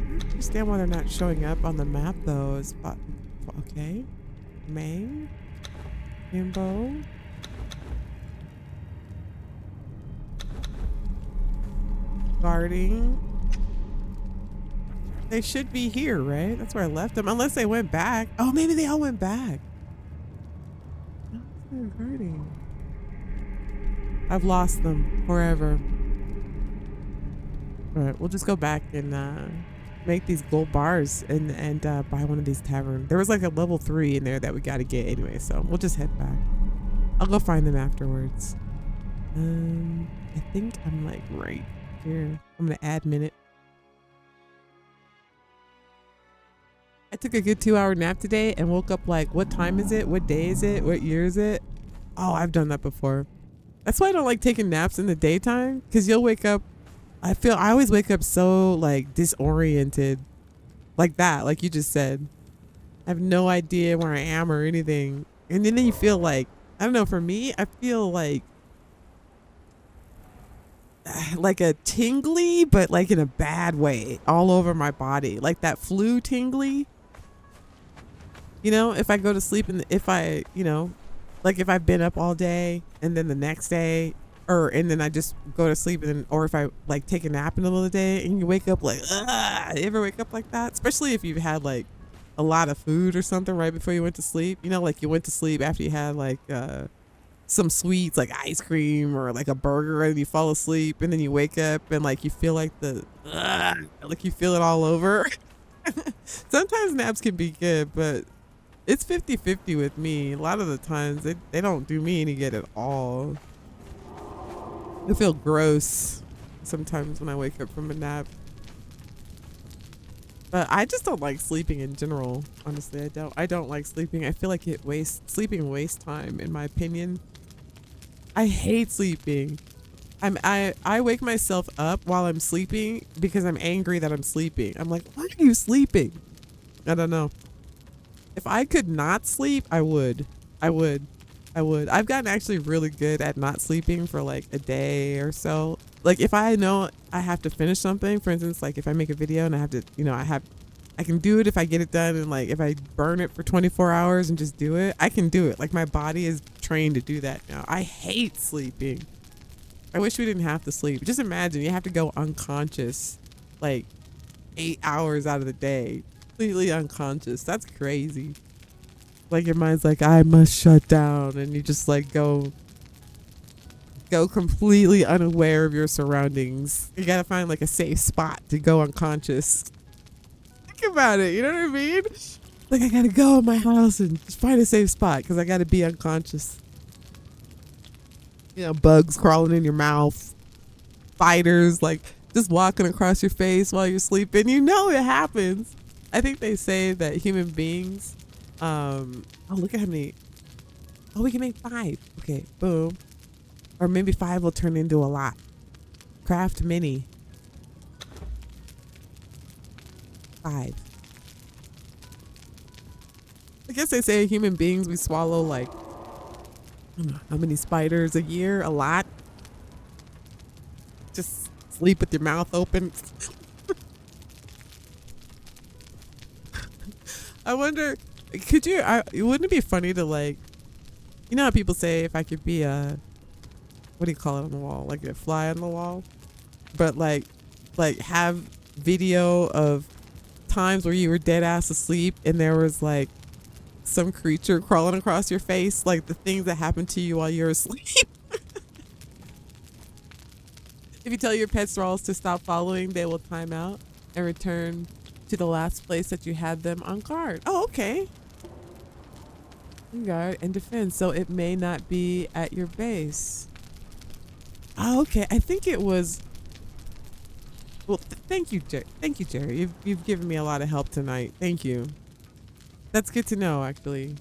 I don't understand why they're not showing up on the map though. Okay. Main. Kimbo. Guarding. They should be here, right? That's where I left them. Unless they went back. Oh, maybe they all went back. No, they're guarding. I've lost them forever. All right, we'll just go back and make these gold bars and buy one of these taverns. There was like a level 3 in there that we got to get anyway, so we'll just head back. I'll go find them afterwards. I think I'm like right here. I'm gonna admin it. I took a good 2-hour nap today and woke up like, what time is it? What day is it? What year is it? Oh, I've done that before. That's why I don't like taking naps in the daytime, because you'll wake up. I always wake up so like disoriented, like that, like you just said. I have no idea where I am or anything, and then you feel like, I don't know. For me, I feel like a tingly, but like in a bad way, all over my body, like that flu tingly. You know, if I go to sleep and if I, you know, like if I've been up all day and then the next day, and then I just go to sleep, and then, or if I like take a nap in the middle of the day and you wake up like, ugh, you ever wake up like that? Especially if you've had like a lot of food or something right before you went to sleep. You know, like you went to sleep after you had like some sweets like ice cream or like a burger, and you fall asleep, and then you wake up and like you feel like like you feel it all over. Sometimes naps can be good, but it's 50-50 with me. A lot of the times they don't do me any good at all. I feel gross sometimes when I wake up from a nap. But I just don't like sleeping in general. Honestly, I don't like sleeping. I feel like sleeping wastes time, in my opinion. I hate sleeping. I wake myself up while I'm sleeping because I'm angry that I'm sleeping. I'm like, why are you sleeping? I don't know. If I could not sleep, I would. I've gotten actually really good at not sleeping for like a day or so. Like if I know I have to finish something, for instance, like if I make a video and I have to, you know, I can do it if I get it done, and like if I burn it for 24 hours and just do it, I can do it. Like my body is trained to do that now. I hate sleeping. I wish we didn't have to sleep. Just imagine you have to go unconscious like 8 hours out of the day. Completely unconscious. That's crazy. Like your mind's like, I must shut down, and you just like go go completely unaware of your surroundings. You gotta find like a safe spot to go unconscious. Think about it, you know what I mean? Like I gotta go in my house and just find a safe spot because I gotta be unconscious. You know, bugs crawling in your mouth, spiders like just walking across your face while you're sleeping. You know it happens. I think they say that human beings, oh look at how many, oh we can make 5. Okay, boom. Or maybe 5 will turn into a lot. Craft mini. 5. I guess they say human beings, we swallow like, I don't know, how many spiders a year? A lot. Just sleep with your mouth open. I wonder, could you, wouldn't it be funny to like, you know how people say if I could be a, what do you call it on the wall? Like a fly on the wall? But like have video of times where you were dead ass asleep and there was like some creature crawling across your face, like the things that happened to you while you're asleep. If you tell your pet thralls to stop following, they will time out and return to the last place that you had them on guard. Oh, okay. Guard and defend, so it may not be at your base. Oh, okay. I think it was. Well, thank you, Jerry. Thank you, Jerry. You've given me a lot of help tonight. Thank you. That's good to know, actually.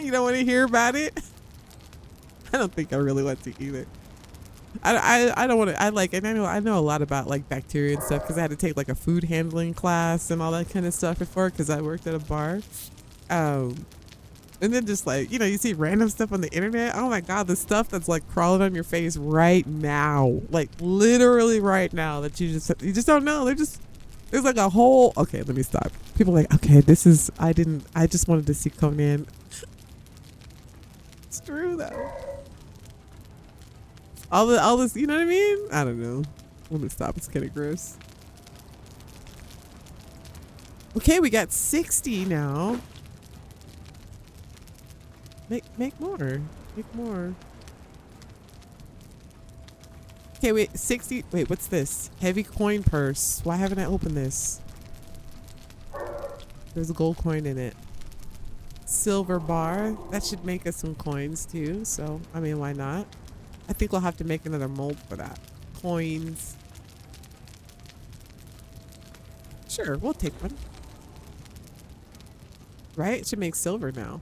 You don't want to hear about it? I don't think I really want to either. I don't want to. And I know a lot about like bacteria and stuff because I had to take like a food handling class and all that kind of stuff before because I worked at a bar. And then just like, you know, you see random stuff on the internet. Oh my God, the stuff that's like crawling on your face right now, like literally right now that you just don't know. There's like a whole, okay, let me stop. People are like, okay, I just wanted to see Conan. It's true though. All this, you know what I mean? I don't know. Let me stop. It's kind of gross. Okay, we got 60 now. Make more. Make more. Okay, wait, 60. Wait, what's this? Heavy coin purse. Why haven't I opened this? There's a gold coin in it. Silver bar. That should make us some coins too. So, I mean, why not? I think we'll have to make another mold for that. Coins. Sure, we'll take one. Right? It should make silver now.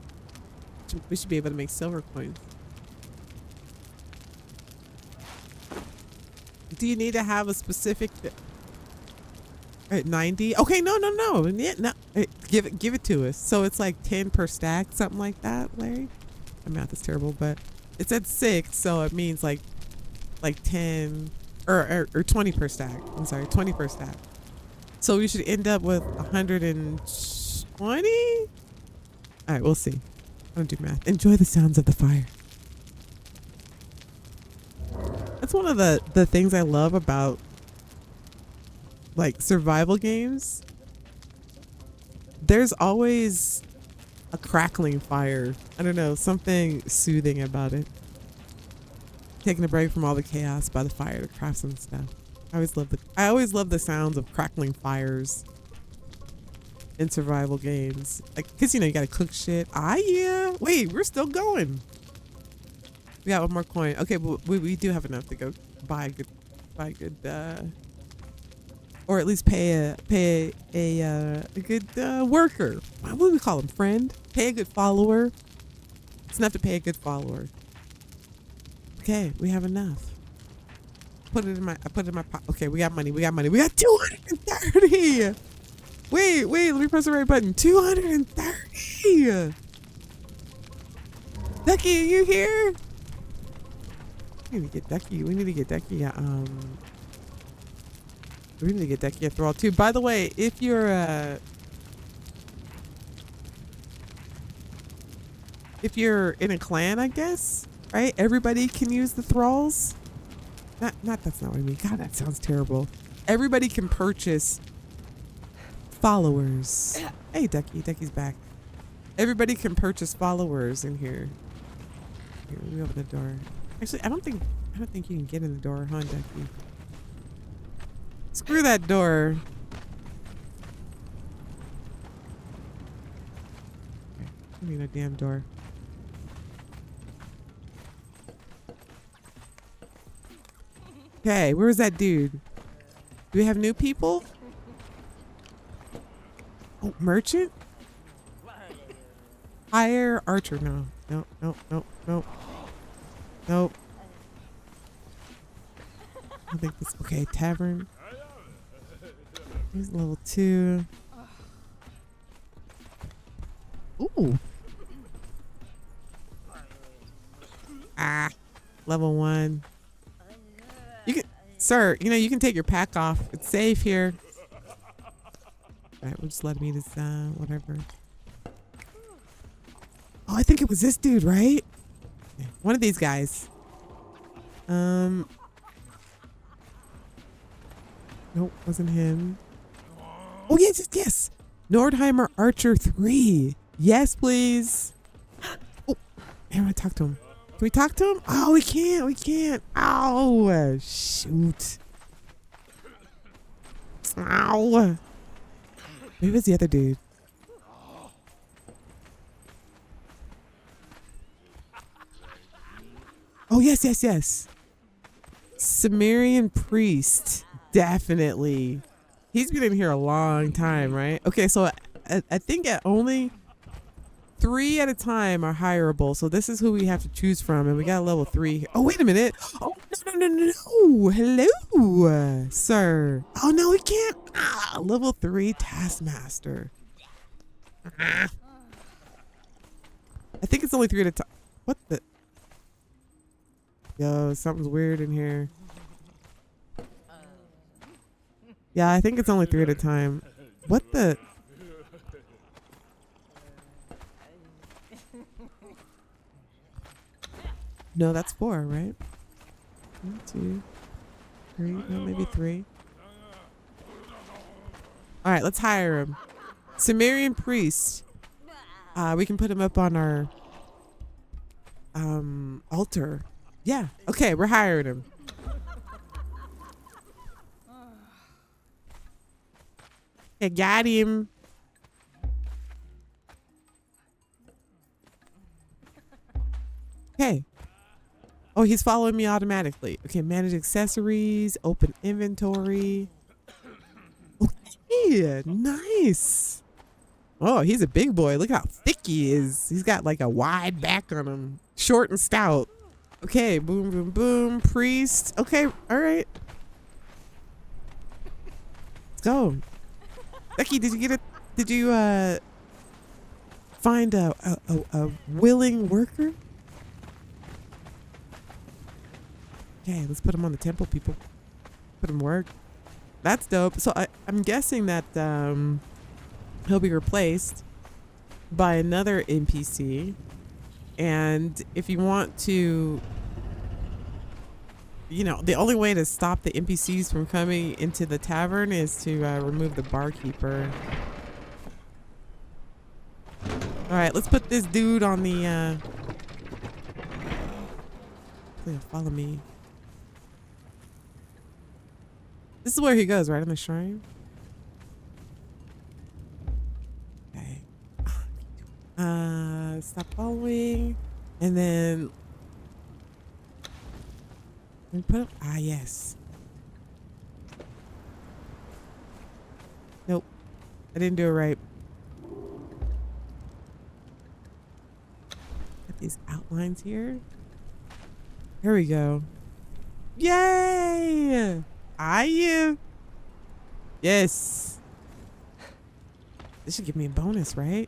We should be able to make silver coins. Do you need to have a specific at 90? Okay, no. Yeah, no. Give it to us. So it's like 10 per stack, something like that, Larry. My math is terrible, but it said 6, so it means like 10 or 20 per stack. I'm sorry, 20 per stack. So we should end up with 120. All right, we'll see. I don't do math. Enjoy the sounds of the fire. That's one of the things I love about like survival games. There's always a crackling fire. I don't know, something soothing about it. Taking a break from all the chaos by the fire to craft some stuff. I always love the sounds of crackling fires in survival games. Like, cause you know you gotta cook shit. Yeah. Wait, we're still going. We got one more coin. Okay, but we do have enough to go buy a good or at least pay a good worker. What do we call him? Friend? Pay a good follower. It's enough to pay a good follower. Okay, we have enough. I put it in my pot. Okay, we got money. We got 230. Wait, let me press the right button. 230. Ducky, are you here? We need to get Ducky. We need to get Ducky a thrall too. By the way, if you're in a clan, I guess, right? Everybody can use the thralls. Not that's not what I mean. God, that sounds terrible. Everybody can purchase followers. Hey, Ducky's back. Everybody can purchase followers in here. Here, let me open the door. Actually, I don't think you can get in the door, huh, Ducky? Screw that door. Okay, give me the damn door. Okay, where's that dude? Do we have new people? Oh, merchant? Hire archer. No. Nope, nope, nope, nope. Nope. I think this. Okay, tavern. Here's level 2. Ooh. Ah. Level 1. You can, sir, you can take your pack off. It's safe here. Alright, we'll just let me this, whatever. Oh, I think it was this dude, right? Yeah, one of these guys. Nope, wasn't him. Oh, yes, yes, yes. Nordheimer Archer 3. Yes, please. Oh, I want to talk to him. Can we talk to him? Oh, we can't. We can't. Ow. Shoot. Ow. Maybe it's the other dude. Oh, yes, yes, yes. Sumerian priest. Definitely. He's been in here a long time, right? Okay, so I think at only 3 at a time are hireable. So this is who we have to choose from. And we got a level 3. Oh, wait a minute. Oh, no. Hello, sir. Oh, no, we can't. Ah, level 3 taskmaster. Ah. I think it's only 3 at a time. What the? Yo, something's weird in here. Yeah, I think it's only 3 at a time. What the? No, that's 4, right? 1, 2, 3. No, maybe 3. All right, let's hire him. Sumerian priest. We can put him up on our altar. Yeah. Okay, we're hiring him. I got him. Okay. Oh, he's following me automatically. Okay, manage accessories, open inventory. Okay, nice. Oh, he's a big boy. Look how thick he is. He's got like a wide back on him. Short and stout. Okay, boom, boom, boom. Priest. Okay, all right. Let's go. Becky, did you get it? Did you find a willing worker? Okay, let's put him on the temple, people. Put him to work. That's dope. So I'm guessing that he'll be replaced by another NPC. And if you want to, the only way to stop the NPCs from coming into the tavern is to remove the barkeeper. All right, let's put this dude on the, follow me. This is where he goes, right on the shrine? Okay. Stop following. And then we put him. Ah, yes. Nope. I didn't do it right. Got these outlines here. Here we go. Yay! Are you? Yes. This should give me a bonus, right?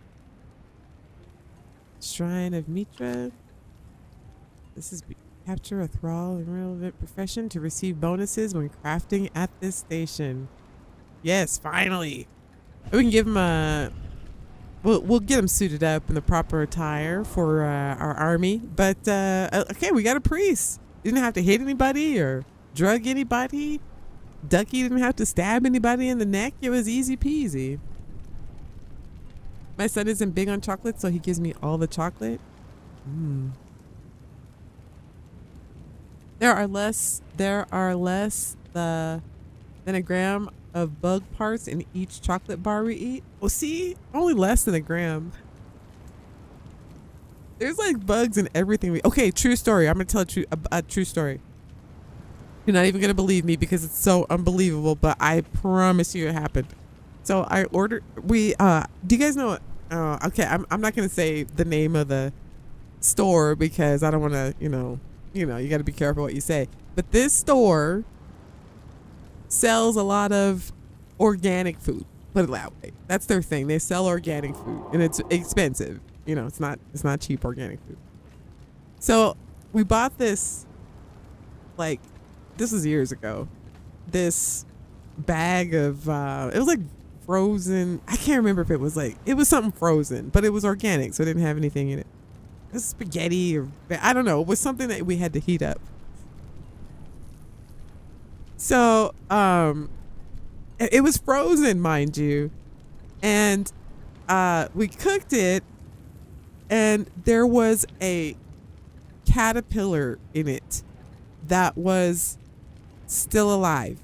Shrine of Mitra. This is capture a thrall in relevant profession to receive bonuses when crafting at this station. Yes, finally. We can give him a. We'll get him suited up in the proper attire for our army. But okay, we got a priest. Didn't have to hit anybody or drug anybody. Ducky didn't have to stab anybody in the neck. It was easy peasy. My son isn't big on chocolate, so he gives me all the chocolate. There are less than a gram of bug parts in each chocolate bar we eat. Well, see, only less than a gram. There's like bugs in everything we. Okay, true story. I'm gonna tell a true story. You're not even gonna believe me because it's so unbelievable, but I promise you it happened. So I ordered. Do you guys know? Okay, I'm not gonna say the name of the store because I don't want to. You know, you got to be careful what you say. But this store sells a lot of organic food. Put it that way. That's their thing. They sell organic food, and it's expensive. You know, it's not cheap organic food. So we bought this, like, this was years ago. This bag of it was like frozen. I can't remember if it was something frozen, but it was organic, so it didn't have anything in it. It was spaghetti or I don't know. It was something that we had to heat up. So it was frozen, mind you, and we cooked it. And there was a caterpillar in it that was still alive.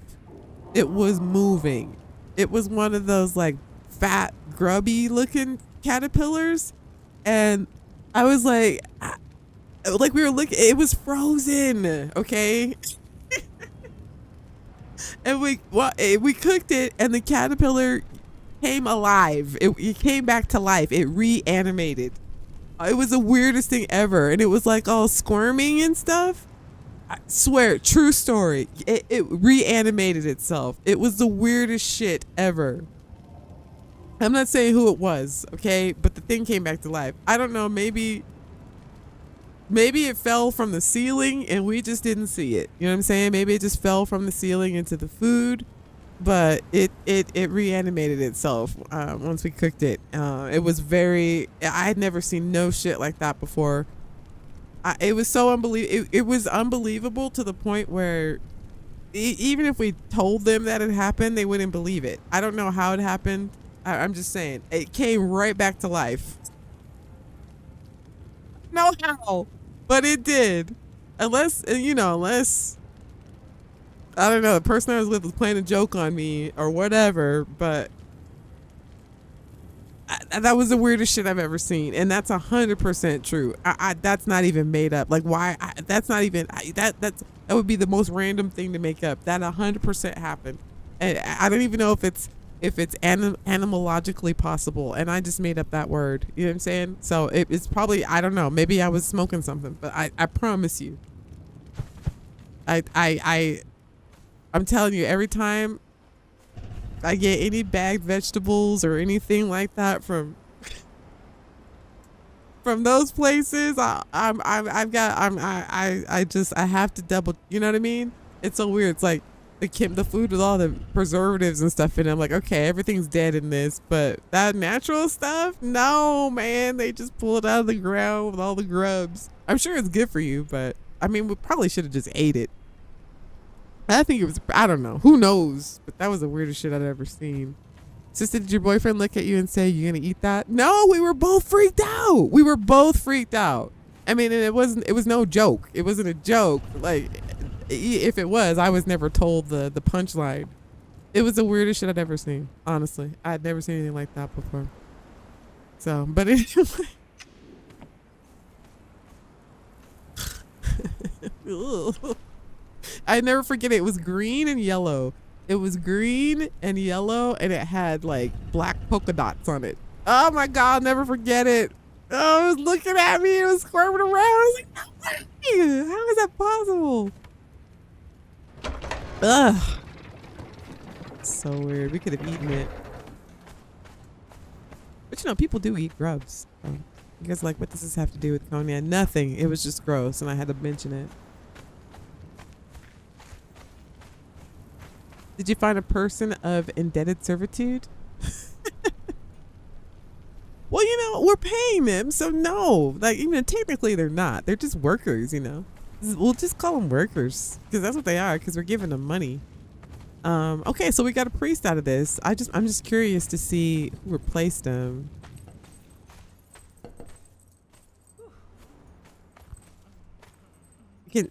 It was moving. It was one of those like fat, grubby looking caterpillars. And I was like we were looking, it was frozen. Okay. And we cooked it and the caterpillar came alive. It came back to life. It reanimated. It was the weirdest thing ever. And it was like all squirming and stuff. I swear, true story. It reanimated itself. It was the weirdest shit ever. I'm not saying who it was, okay? But the thing came back to life. I don't know, maybe it fell from the ceiling and we just didn't see it. You know what I'm saying? Maybe it just fell from the ceiling into the food. But it reanimated itself once we cooked it. It was I had never seen no shit like that before. It was so unbelievable. It was unbelievable to the point where even if we told them that it happened, they wouldn't believe it. I don't know how it happened. I'm just saying it came right back to life. No how, but it did. Unless I don't know, the person I was with was playing a joke on me or whatever, but that was the weirdest shit I've ever seen. And that's 100% true. That's not even made up. Like why? That's not even, that would be the most random thing to make up. That 100% happened. And I don't even know if it's animalogically possible. And I just made up that word. You know what I'm saying? So it's probably, I don't know, maybe I was smoking something, but I promise you, I'm telling you, every time I get any bagged vegetables or anything like that from those places, I have to double. You know what I mean? It's so weird. It's like the food with all the preservatives and stuff in it. I'm like, okay, everything's dead in this, but that natural stuff, no, man, they just pull it out of the ground with all the grubs. I'm sure it's good for you, but I mean, we probably should have just ate it. I think it was, I don't know. Who knows? But that was the weirdest shit I'd ever seen. Sister, did your boyfriend look at you and say, you're going to eat that? No, we were both freaked out. I mean, and it was no joke. It wasn't a joke. Like, if it was, I was never told the punchline. It was the weirdest shit I'd ever seen. Honestly. I'd never seen anything like that before. So, but anyway. I never forget it. It was green and yellow. It was green and yellow, and it had like black polka dots on it. Oh my God, I'll never forget it. Oh, it was looking at me. It was squirming around. I was like, no way. How is that possible? Ugh. So weird. We could have eaten it. But you know, people do eat grubs. You guys are like, what does this have to do with Conan? Nothing. It was just gross, and I had to mention it. Did you find a person of indebted servitude? Well, you know, we're paying them, so no. Like, even technically they're not. They're just workers, you know. We'll just call them workers because that's what they are, because we're giving them money. Okay, so we got a priest out of this. I'm just curious to see who replaced him.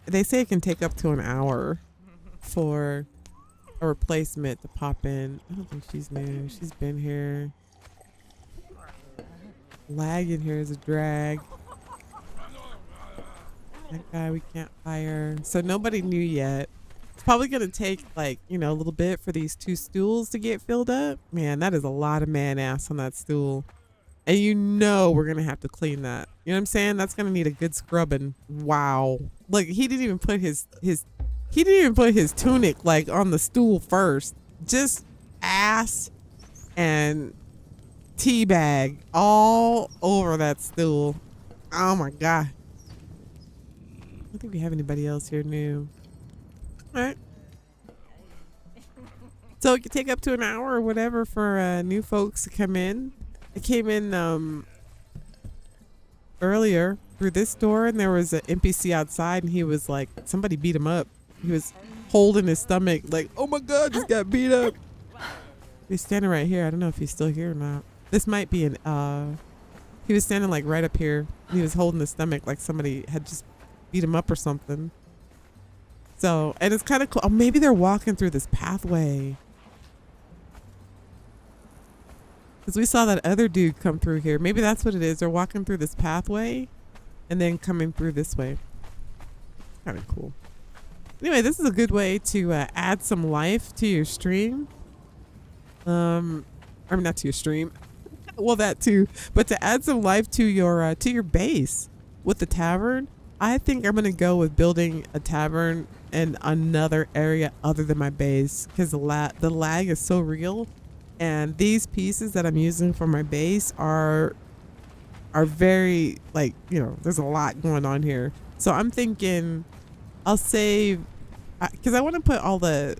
They say it can take up to an hour for a replacement to pop in. I don't think she's new. She's been here. Lag in here is a drag. That guy we can't fire. So nobody knew yet. It's probably gonna take like, you know, a little bit for these 2 stools to get filled up. Man, that is a lot of man ass on that stool. And you know we're gonna have to clean that. You know what I'm saying? That's gonna need a good scrubbing. Wow. Look, he didn't even put his tunic like on the stool first. Just ass and tea bag all over that stool. Oh my god. I don't think we have anybody else here new. All right. So it could take up to an hour or whatever for new folks to come in. I came in earlier through this door, and there was an NPC outside, and he was like, somebody beat him up. He was holding his stomach like, oh my god, just got beat up. He's standing right here. I don't know if he's still here or not. This might be an he was standing like right up here. He was holding his stomach like somebody had just beat him up or something. So, and it's kind of cool. Oh, maybe they're walking through this pathway. Because we saw that other dude come through here. Maybe that's what it is. They're walking through this pathway and then coming through this way. Kind of cool. Anyway, this is a good way to add some life to your stream. I mean, not to your stream. Well, that too. But to add some life to your base with the tavern, I think I'm going to go with building a tavern in another area other than my base. Because the lag is so real. And these pieces that I'm using for my base are very, like, you know, there's a lot going on here. So I'm thinking I'll save, because I want to put all the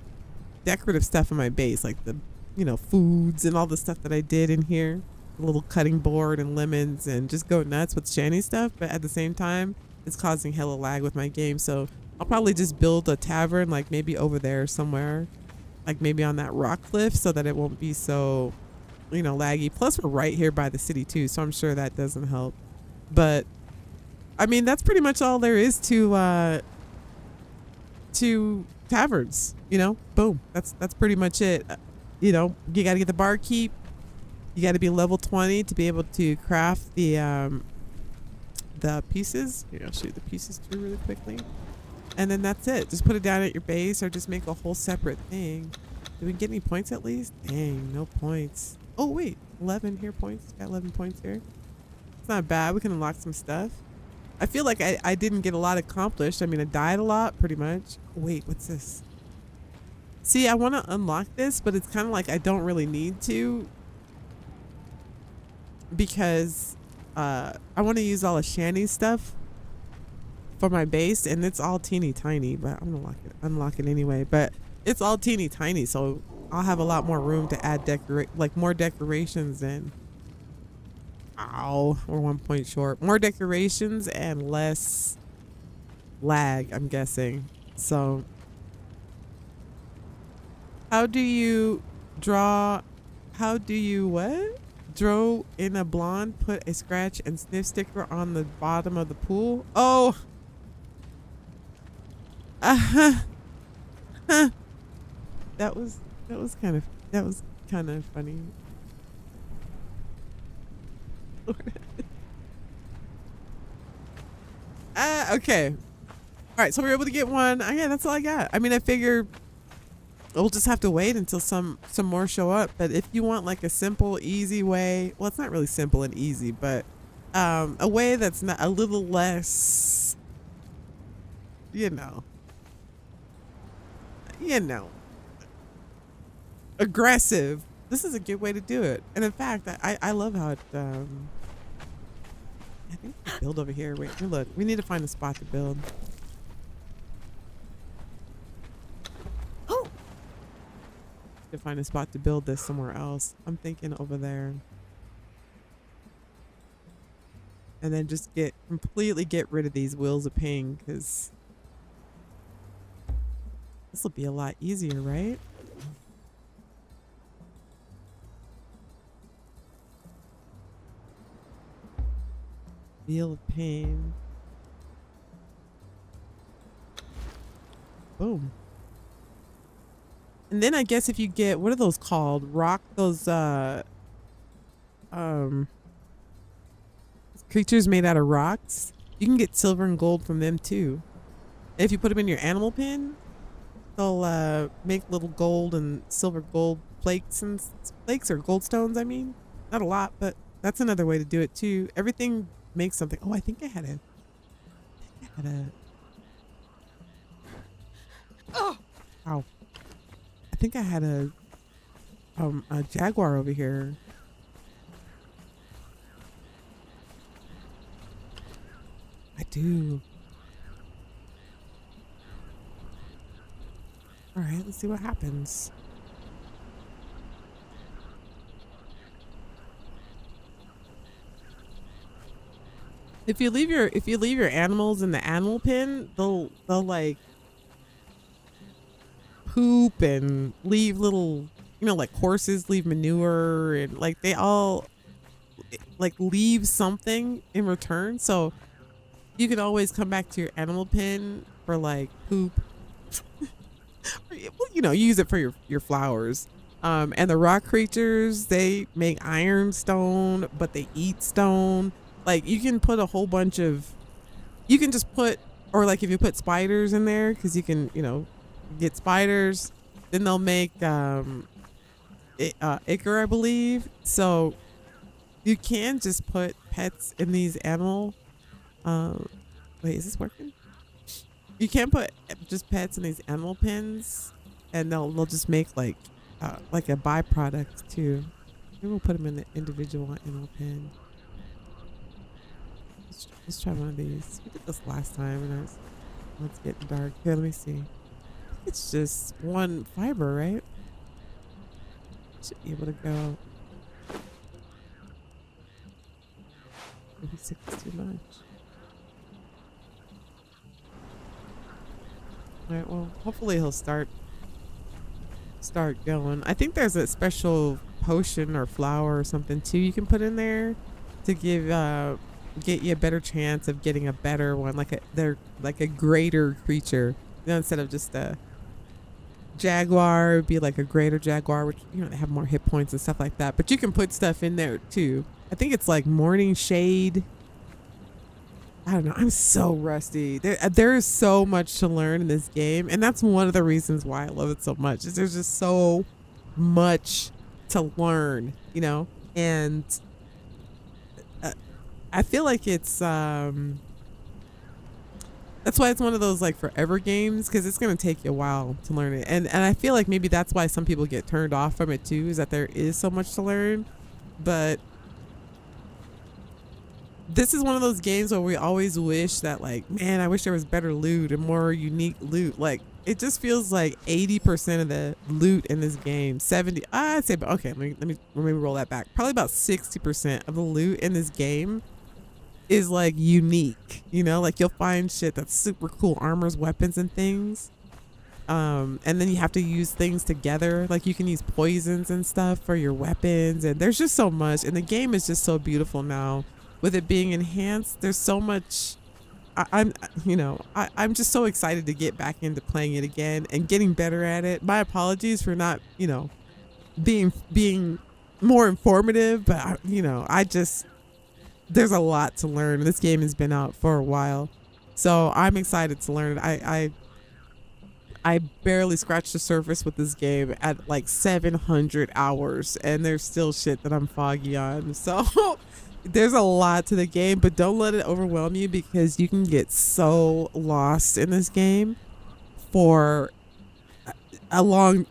decorative stuff in my base, like the, you know, foods and all the stuff that I did in here. A little cutting board and lemons and just go nuts with Shanny stuff. But at the same time, it's causing hella lag with my game. So I'll probably just build a tavern, like maybe over there somewhere. Like maybe on that rock cliff so that it won't be so, you know, laggy. Plus we're right here by the city too, so I'm sure that doesn't help. But I mean, that's pretty much all there is to taverns, you know. Boom. That's pretty much it. You know, you got to get the barkeep. You got to be level 20 to be able to craft the pieces. Here, I'll show you the pieces too really quickly. And then that's it. Just put it down at your base or just make a whole separate thing. Did we get any points at least? Dang, no points. Oh, wait. 11 here points. Got 11 points here. It's not bad. We can unlock some stuff. I feel like I didn't get a lot accomplished. I mean, I died a lot, pretty much. Wait, what's this? See, I want to unlock this, but it's kind of like I don't really need to. Because I want to use all of Shanny's stuff for my base, and it's all teeny tiny, but I'm gonna unlock it anyway. But it's all teeny tiny, so I'll have a lot more room to add more decorations in. Ow, we're 1 point short. More decorations and less lag, I'm guessing. So how do you what? Draw in a blonde, put a scratch and sniff sticker on the bottom of the pool. Oh. That was kind of funny. Okay. All right, so we're able to get one. Yeah, that's all I got. I mean, I figure we'll just have to wait until some more show up. But if you want like a simple, easy way, well, it's not really simple and easy, but a way that's not a little less, you know, aggressive. This is a good way to do it. And in fact, I love how it, I think we build over here. Wait, look, we need to find a spot to build. To find a spot to build this somewhere else. I'm thinking over there. And then just completely get rid of these wheels of pain, because this will be a lot easier, right? Wheel of pain. Boom. And then I guess if you get, what are those called? Rock, those um creatures made out of rocks. You can get silver and gold from them too. And if you put them in your animal pen, they'll make little gold and silver gold flakes and flakes or gold stones. I mean, not a lot, but that's another way to do it too. Everything makes something. Oh, I think I had a. Oh. Ow. I think I had a jaguar over here. I do. All right, let's see what happens. If you leave your animals in the animal pen, they'll like poop and leave little, like horses leave manure, and like they all like leave something in return. So you can always come back to your animal pen for like poop. Well, you use it for your flowers. And the rock creatures, they make iron stone, but they eat stone. Like you can put a whole bunch of, you can just put, or like if you put spiders in there, because you can, get spiders, then they'll make ichor, I believe. So you can just put pets in these animal. Wait, is this working? You can put just pets in these animal pens, and they'll just make like a byproduct too. Maybe we'll put them in the individual animal pen. Let's try one of these. We did this last time, and it's getting dark. Here, let me see. It's just one fiber, right? Should be able to go. Maybe 6 is too much. All right, well, hopefully he'll start going. I think there's a special potion or flower or something too you can put in there to get you a better chance of getting a better one, they're like a greater creature. Instead of just a jaguar, it'd be like a greater jaguar, which they have more hit points and stuff like that. But you can put stuff in there too. I think it's like morning shade. I don't know. I'm so rusty. There is so much to learn in this game, and that's one of the reasons why I love it so much. Is there's just so much to learn, and I feel like it's that's why it's one of those like forever games, because it's gonna take you a while to learn it, and I feel like maybe that's why some people get turned off from it too, is that there is so much to learn. But this is one of those games where we always wish that, like, man, I wish there was better loot and more unique loot. Like, it just feels like 80% of the loot in this game, 70, I'd say, but okay, let me roll that back. Probably about 60% of the loot in this game is like unique, like you'll find shit that's super cool, armors, weapons, and things. And then you have to use things together. Like you can use poisons and stuff for your weapons, and there's just so much. And the game is just so beautiful now. With it being enhanced, there's so much. I'm just so excited to get back into playing it again and getting better at it. My apologies for not, being more informative, but there's a lot to learn. This game has been out for a while, so I'm excited to learn it. I barely scratched the surface with this game at like 700 hours, and there's still shit that I'm foggy on. So there's a lot to the game, but don't let it overwhelm you, because you can get so lost in this game for a long,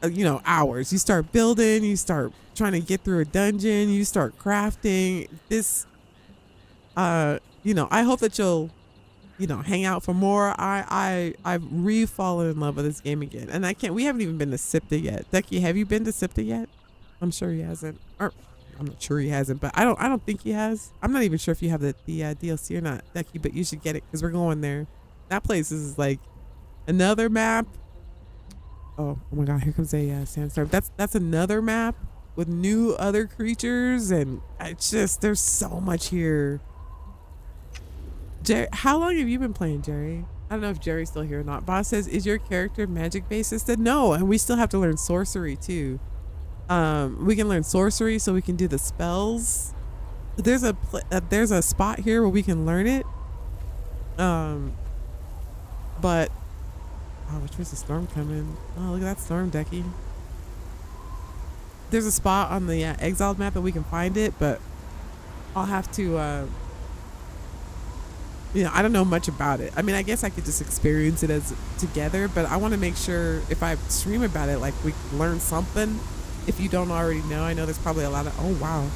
hours. You start building, you start trying to get through a dungeon, you start crafting this. I hope that you'll, hang out for more. I've re-fallen in love with this game again, and we haven't even been to Sista yet. Ducky, have you been to Sista yet? I'm sure he hasn't. Or I'm not sure he hasn't, but I don't think he has. I'm not even sure if you have the DLC or not, Ducky, but you should get it, because we're going there. That place is like another map. Oh my god, here comes a sandstorm. That's another map with new other creatures, and it's just, there's so much here. Jerry, how long have you been playing, Jerry? don't know if Jerry's still here or not. Boss says, is your character magic based? I said no, and we still have to learn sorcery too. We can learn sorcery so we can do the spells. There's a spot here where we can learn it. But oh, which was the storm coming? Oh, look at that storm, Decky. There's a spot on the exiled map that we can find it, but I'll have to I don't know much about it. I mean, I guess I could just experience it as together, but I want to make sure if I stream about it, like we learn something. If you don't already know, I know there's probably a lot of, oh wow.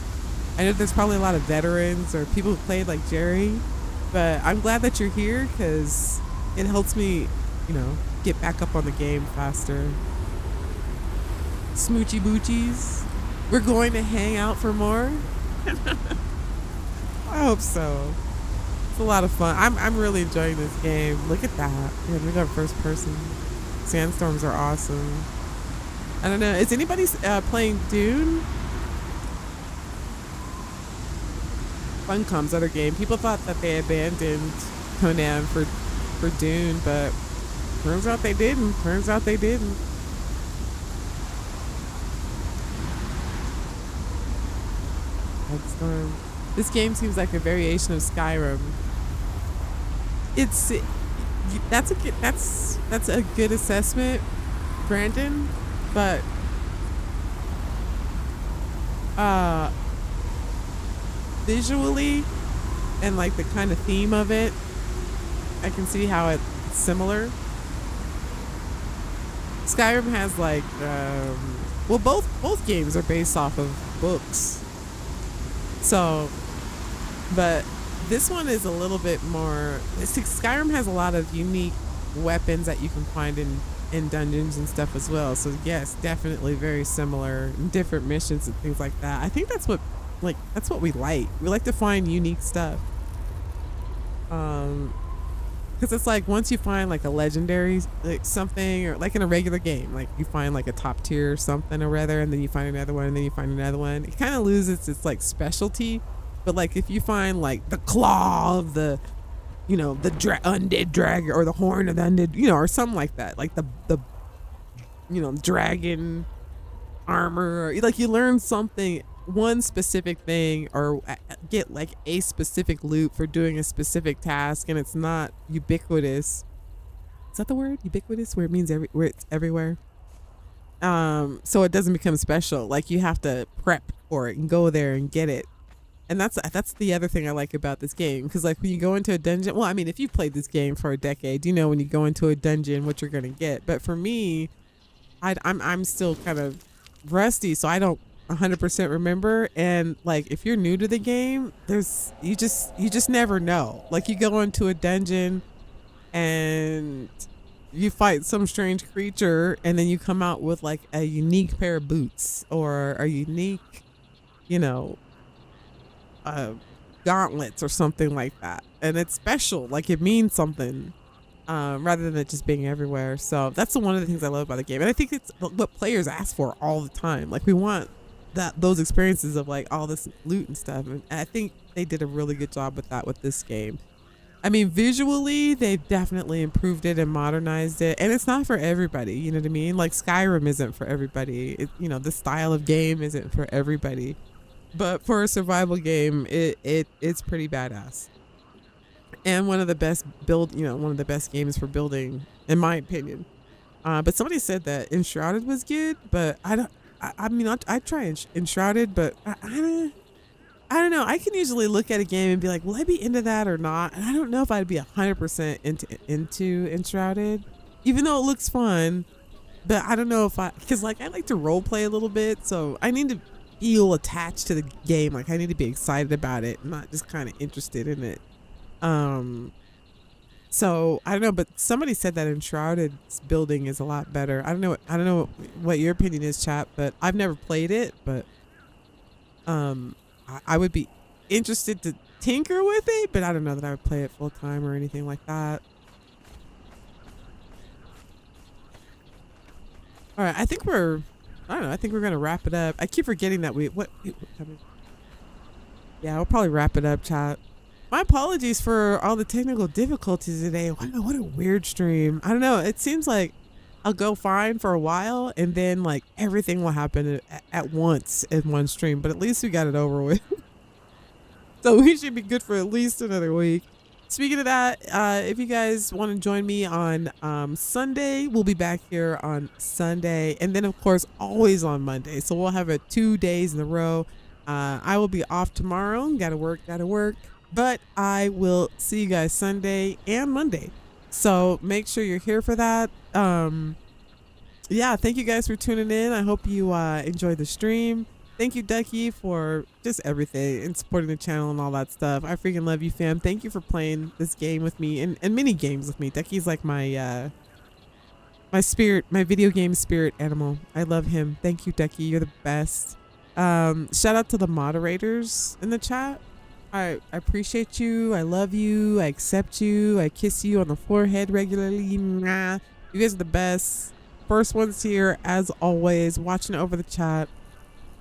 I know there's probably a lot of veterans or people who played like Jerry, but I'm glad that you're here because it helps me, get back up on the game faster. Smoochy boochies. We're going to hang out for more. I hope so. It's a lot of fun. I'm really enjoying this game. Look at that. Yeah, we got first person. Sandstorms are awesome. I don't know. Is anybody playing Dune? Funcom's other game. People thought that they abandoned Conan for Dune, but turns out they didn't. This game seems like a variation of Skyrim. That's a good assessment, Brandon, but visually and like the kind of theme of it, I can see how it's similar. Skyrim has like both games are based off of books. So, but this one is a little bit more. Skyrim has a lot of unique weapons that you can find in dungeons and stuff as well. So yes, definitely very similar, different missions and things like that. I think that's what we like. We like to find unique stuff. Because it's like once you find like a legendary like something, or like in a regular game, like you find like a top tier or something or rather, and then you find another one, and then you find another one. It kind of loses its like specialty. But like if you find like the claw of the, the undead dragon, or the horn of the undead, or something like that, like the dragon armor, or like you learn something, one specific thing, or get like a specific loot for doing a specific task, and it's not ubiquitous. Is that the word? Ubiquitous, where it means where it's everywhere. So it doesn't become special. Like you have to prep for it and go there and get it. And that's the other thing I like about this game, because like when you go into a dungeon, well, I mean, if you've played this game for a decade, you know when you go into a dungeon what you're gonna get. But for me, I'm still kind of rusty, so I don't 100% remember. And like if you're new to the game, you just never know. Like you go into a dungeon and you fight some strange creature, and then you come out with like a unique pair of boots or a unique, gauntlets or something like that, and it's special, like it means something, rather than it just being everywhere. So that's one of the things I love about the game, and I think it's what players ask for all the time. Like we want those experiences of like all this loot and stuff, and I think they did a really good job with that with this game. I mean, visually they definitely improved it and modernized it, and it's not for everybody, you know what I mean? Like Skyrim isn't for everybody. The style of game isn't for everybody. But for a survival game, it's pretty badass, and one of the best one of the best games for building, in my opinion. But somebody said that Enshrouded was good, but I'd try Enshrouded, but I don't know. I can usually look at a game and be like, will I be into that or not? And I don't know if I'd be 100% into Enshrouded, even though it looks fun. But I don't know because like I like to role play a little bit, so I need to feel attached to the game. Like I need to be excited about it, not just kind of interested in it. So I don't know, but somebody said that Enshrouded's building is a lot better. I don't know what your opinion is, chat, but I've never played it, but I would be interested to tinker with it, but I don't know that I would play it full time or anything like that. All right, I think we're gonna wrap it up. I keep forgetting that yeah, we'll probably wrap it up, chat. My apologies for all the technical difficulties today. What a weird stream. I don't know. It seems like I'll go fine for a while and then like everything will happen at once in one stream, but at least we got it over with. So we should be good for at least another week. Speaking of that, if you guys want to join me on Sunday, we'll be back here on Sunday. And then, of course, always on Monday. So we'll have it 2 days in a row. I will be off tomorrow. Gotta work. But I will see you guys Sunday and Monday. So make sure you're here for that. Yeah, thank you guys for tuning in. I hope you enjoyed the stream. Thank you, Ducky, for just everything and supporting the channel and all that stuff. I freaking love you, fam. Thank you for playing this game with me and mini games with me. Ducky's like my my video game spirit animal. I love him. Thank you, Ducky. You're the best. Shout out to the moderators in the chat. I appreciate you. I love you. I accept you. I kiss you on the forehead regularly. Mwah. You guys are the best. First ones here, as always, watching over the chat.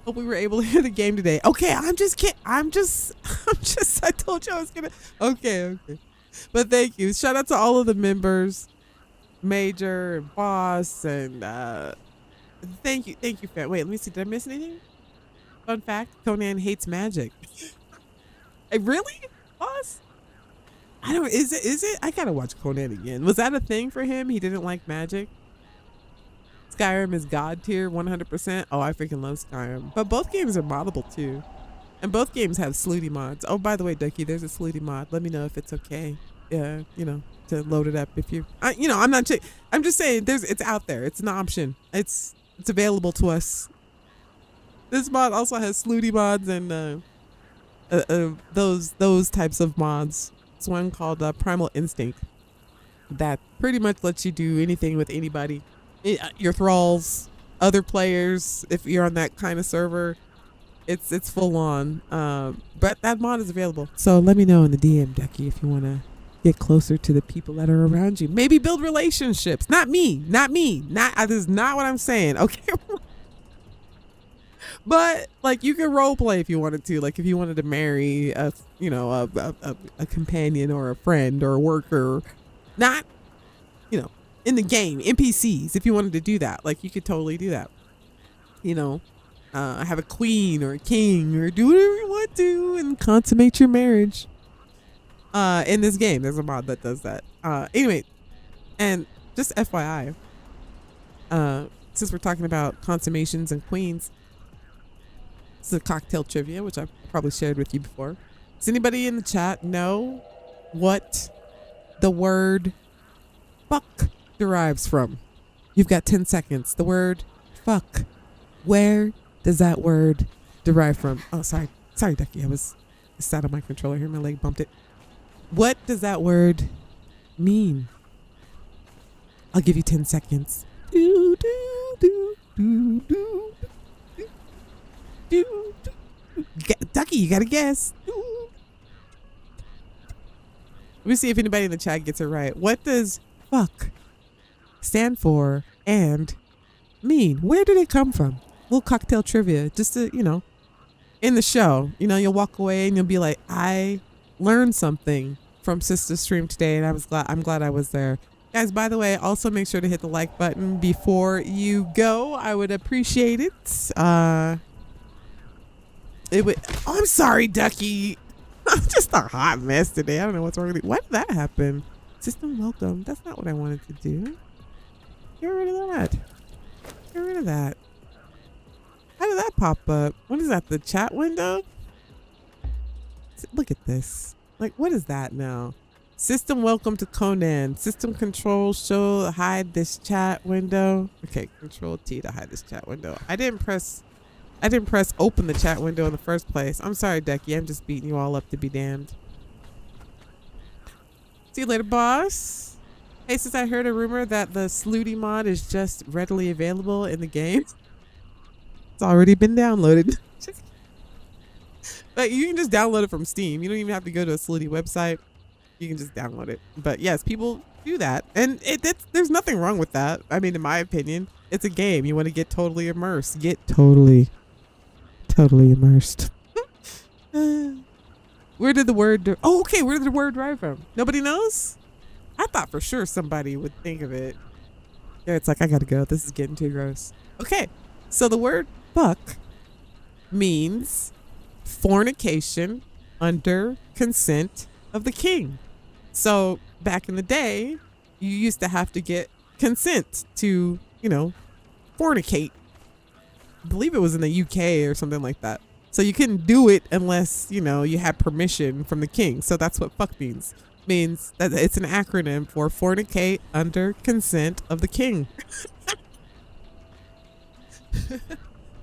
Hope we were able to hear the game today. Okay, I'm just kidding. I told you I was gonna. Okay. But thank you. Shout out to all of the members, Major and Boss, and thank you, fam. Wait, let me see. Did I miss anything? Fun fact: Conan hates magic. Hey, really, Boss? I don't. Is it? I gotta watch Conan again. Was that a thing for him? He didn't like magic. Skyrim is god tier 100%. Oh, I freaking love Skyrim. But both games are moddable too. And both games have slooty mods. Oh, by the way, Ducky, there's a slooty mod. Let me know if it's okay. Yeah, to load it up if you I'm just saying it's out there. It's an option. It's available to us. This mod also has slooty mods and those types of mods. It's one called Primal Instinct that pretty much lets you do anything with anybody. Your thralls, other players, if you're on that kind of server, it's full on. But that mod is available. So let me know in the DM, Ducky, if you want to get closer to the people that are around you. Maybe build relationships. Not me. That is not what I'm saying. Okay. But like you can role play if you wanted to. Like if you wanted to marry a companion or a friend or a worker, not in the game, NPCs, if you wanted to do that, like you could totally do that. Have a queen or a king or do whatever you want to and consummate your marriage. In this game, there's a mod that does that. Anyway, and just FYI, since we're talking about consummations and queens, this is a cocktail trivia, which I've probably shared with you before. Does anybody in the chat know what the word fuck derives from? You've got 10 seconds. The word fuck. Where does that word derive from? Oh, sorry, Ducky. I sat on my controller here. My leg bumped it. What does that word mean? I'll give you 10 seconds. Do, do, do, do, do, do, do. Ducky, you gotta guess. Let me see if anybody in the chat gets it right. What does fuck stand for and mean? Where did it come from? Little cocktail trivia, just to in the show. You'll walk away and you'll be like, I learned something from Sista's stream today, and I'm glad I was there. Guys, by the way, also make sure to hit the like button before you go. I would appreciate it. I'm sorry, Ducky. I'm just a hot mess today. I don't know what's wrong with me. Why did that happen? System welcome. That's not what I wanted to do. Get rid of that. How did that pop up? What is that? The chat window? Look at this. Like, what is that now? System welcome to Conan. System control show hide this chat window. Okay, control T to hide this chat window. I didn't press open the chat window in the first place. I'm sorry, Ducky. I'm just beating you all up to be damned. See you later, boss. Hey, since I heard a rumor that the Slooty mod is just readily available in the game, it's already been downloaded. But you can just download it from Steam. You don't even have to go to a Slooty website. You can just download it. But yes, people do that, and there's nothing wrong with that. I mean, in my opinion, it's a game. You want to get totally immersed. Get totally immersed. Where did the word? Oh, okay. Where did the word derive from? Nobody knows. I thought for sure somebody would think of it. Yeah, it's like I gotta go. This is getting too gross. Okay, so the word "fuck" means fornication under consent of the king. So back in the day, you used to have to get consent to, fornicate. I believe it was in the UK or something like that. So you couldn't do it unless, you had permission from the king. So that's what fuck means. Means that it's an acronym for fornicate under consent of the king.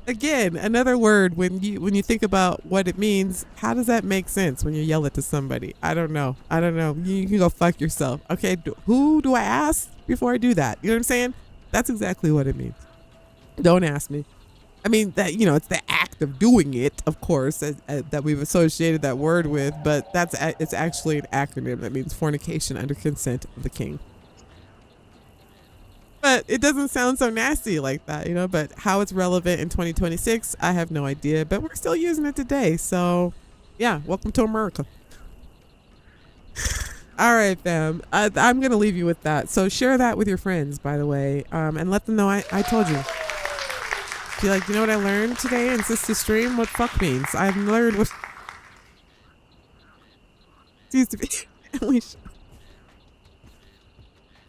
Again, another word when you think about what it means, how does that make sense when you yell it to somebody? I don't know. You can go fuck yourself. Okay, who do I ask before I do that? You know what I'm saying? That's exactly what it means. Don't ask me. I mean, that, it's the act of doing it, of course, that we've associated that word with, but it's actually an acronym that means fornication under consent of the king. But it doesn't sound so nasty like that, but how it's relevant in 2026, I have no idea, but we're still using it today. So yeah, welcome to America. All right, fam. I'm going to leave you with that. So share that with your friends, by the way, and let them know I told you. Be like, you know what I learned today in Sista stream? What fuck means. I've learned what it used to be a family show.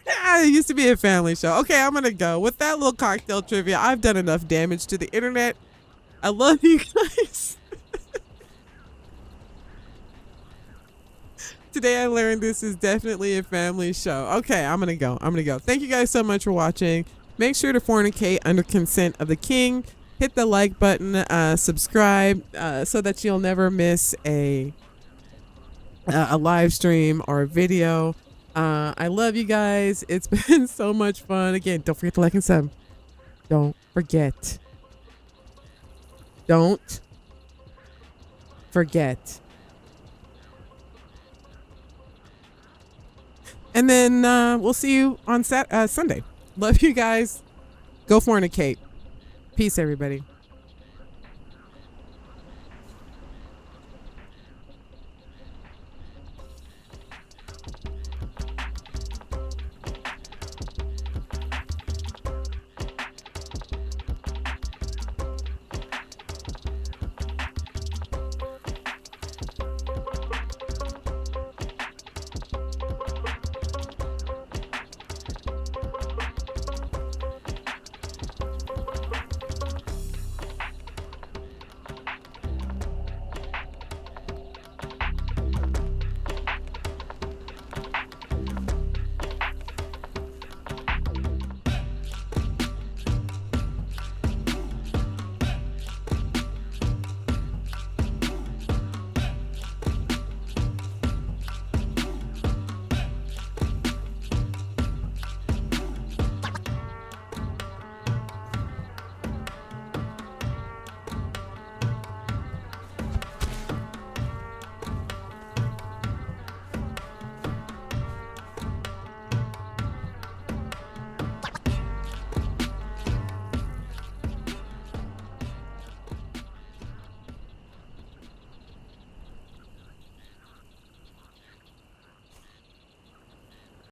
Yeah, it used to be a family show. Okay, I'm gonna go. With that little cocktail trivia, I've done enough damage to the internet. I love you guys. Today I learned this is definitely a family show. Okay, I'm gonna go. Thank you guys so much for watching. Make sure to fornicate under consent of the king. Hit the like button, subscribe, so that you'll never miss a live stream or a video. I love you guys. It's been so much fun. Again, don't forget to like and sub. Don't forget. Don't forget. And then we'll see you on Sunday. Love you guys. Go fornicate. Peace, everybody.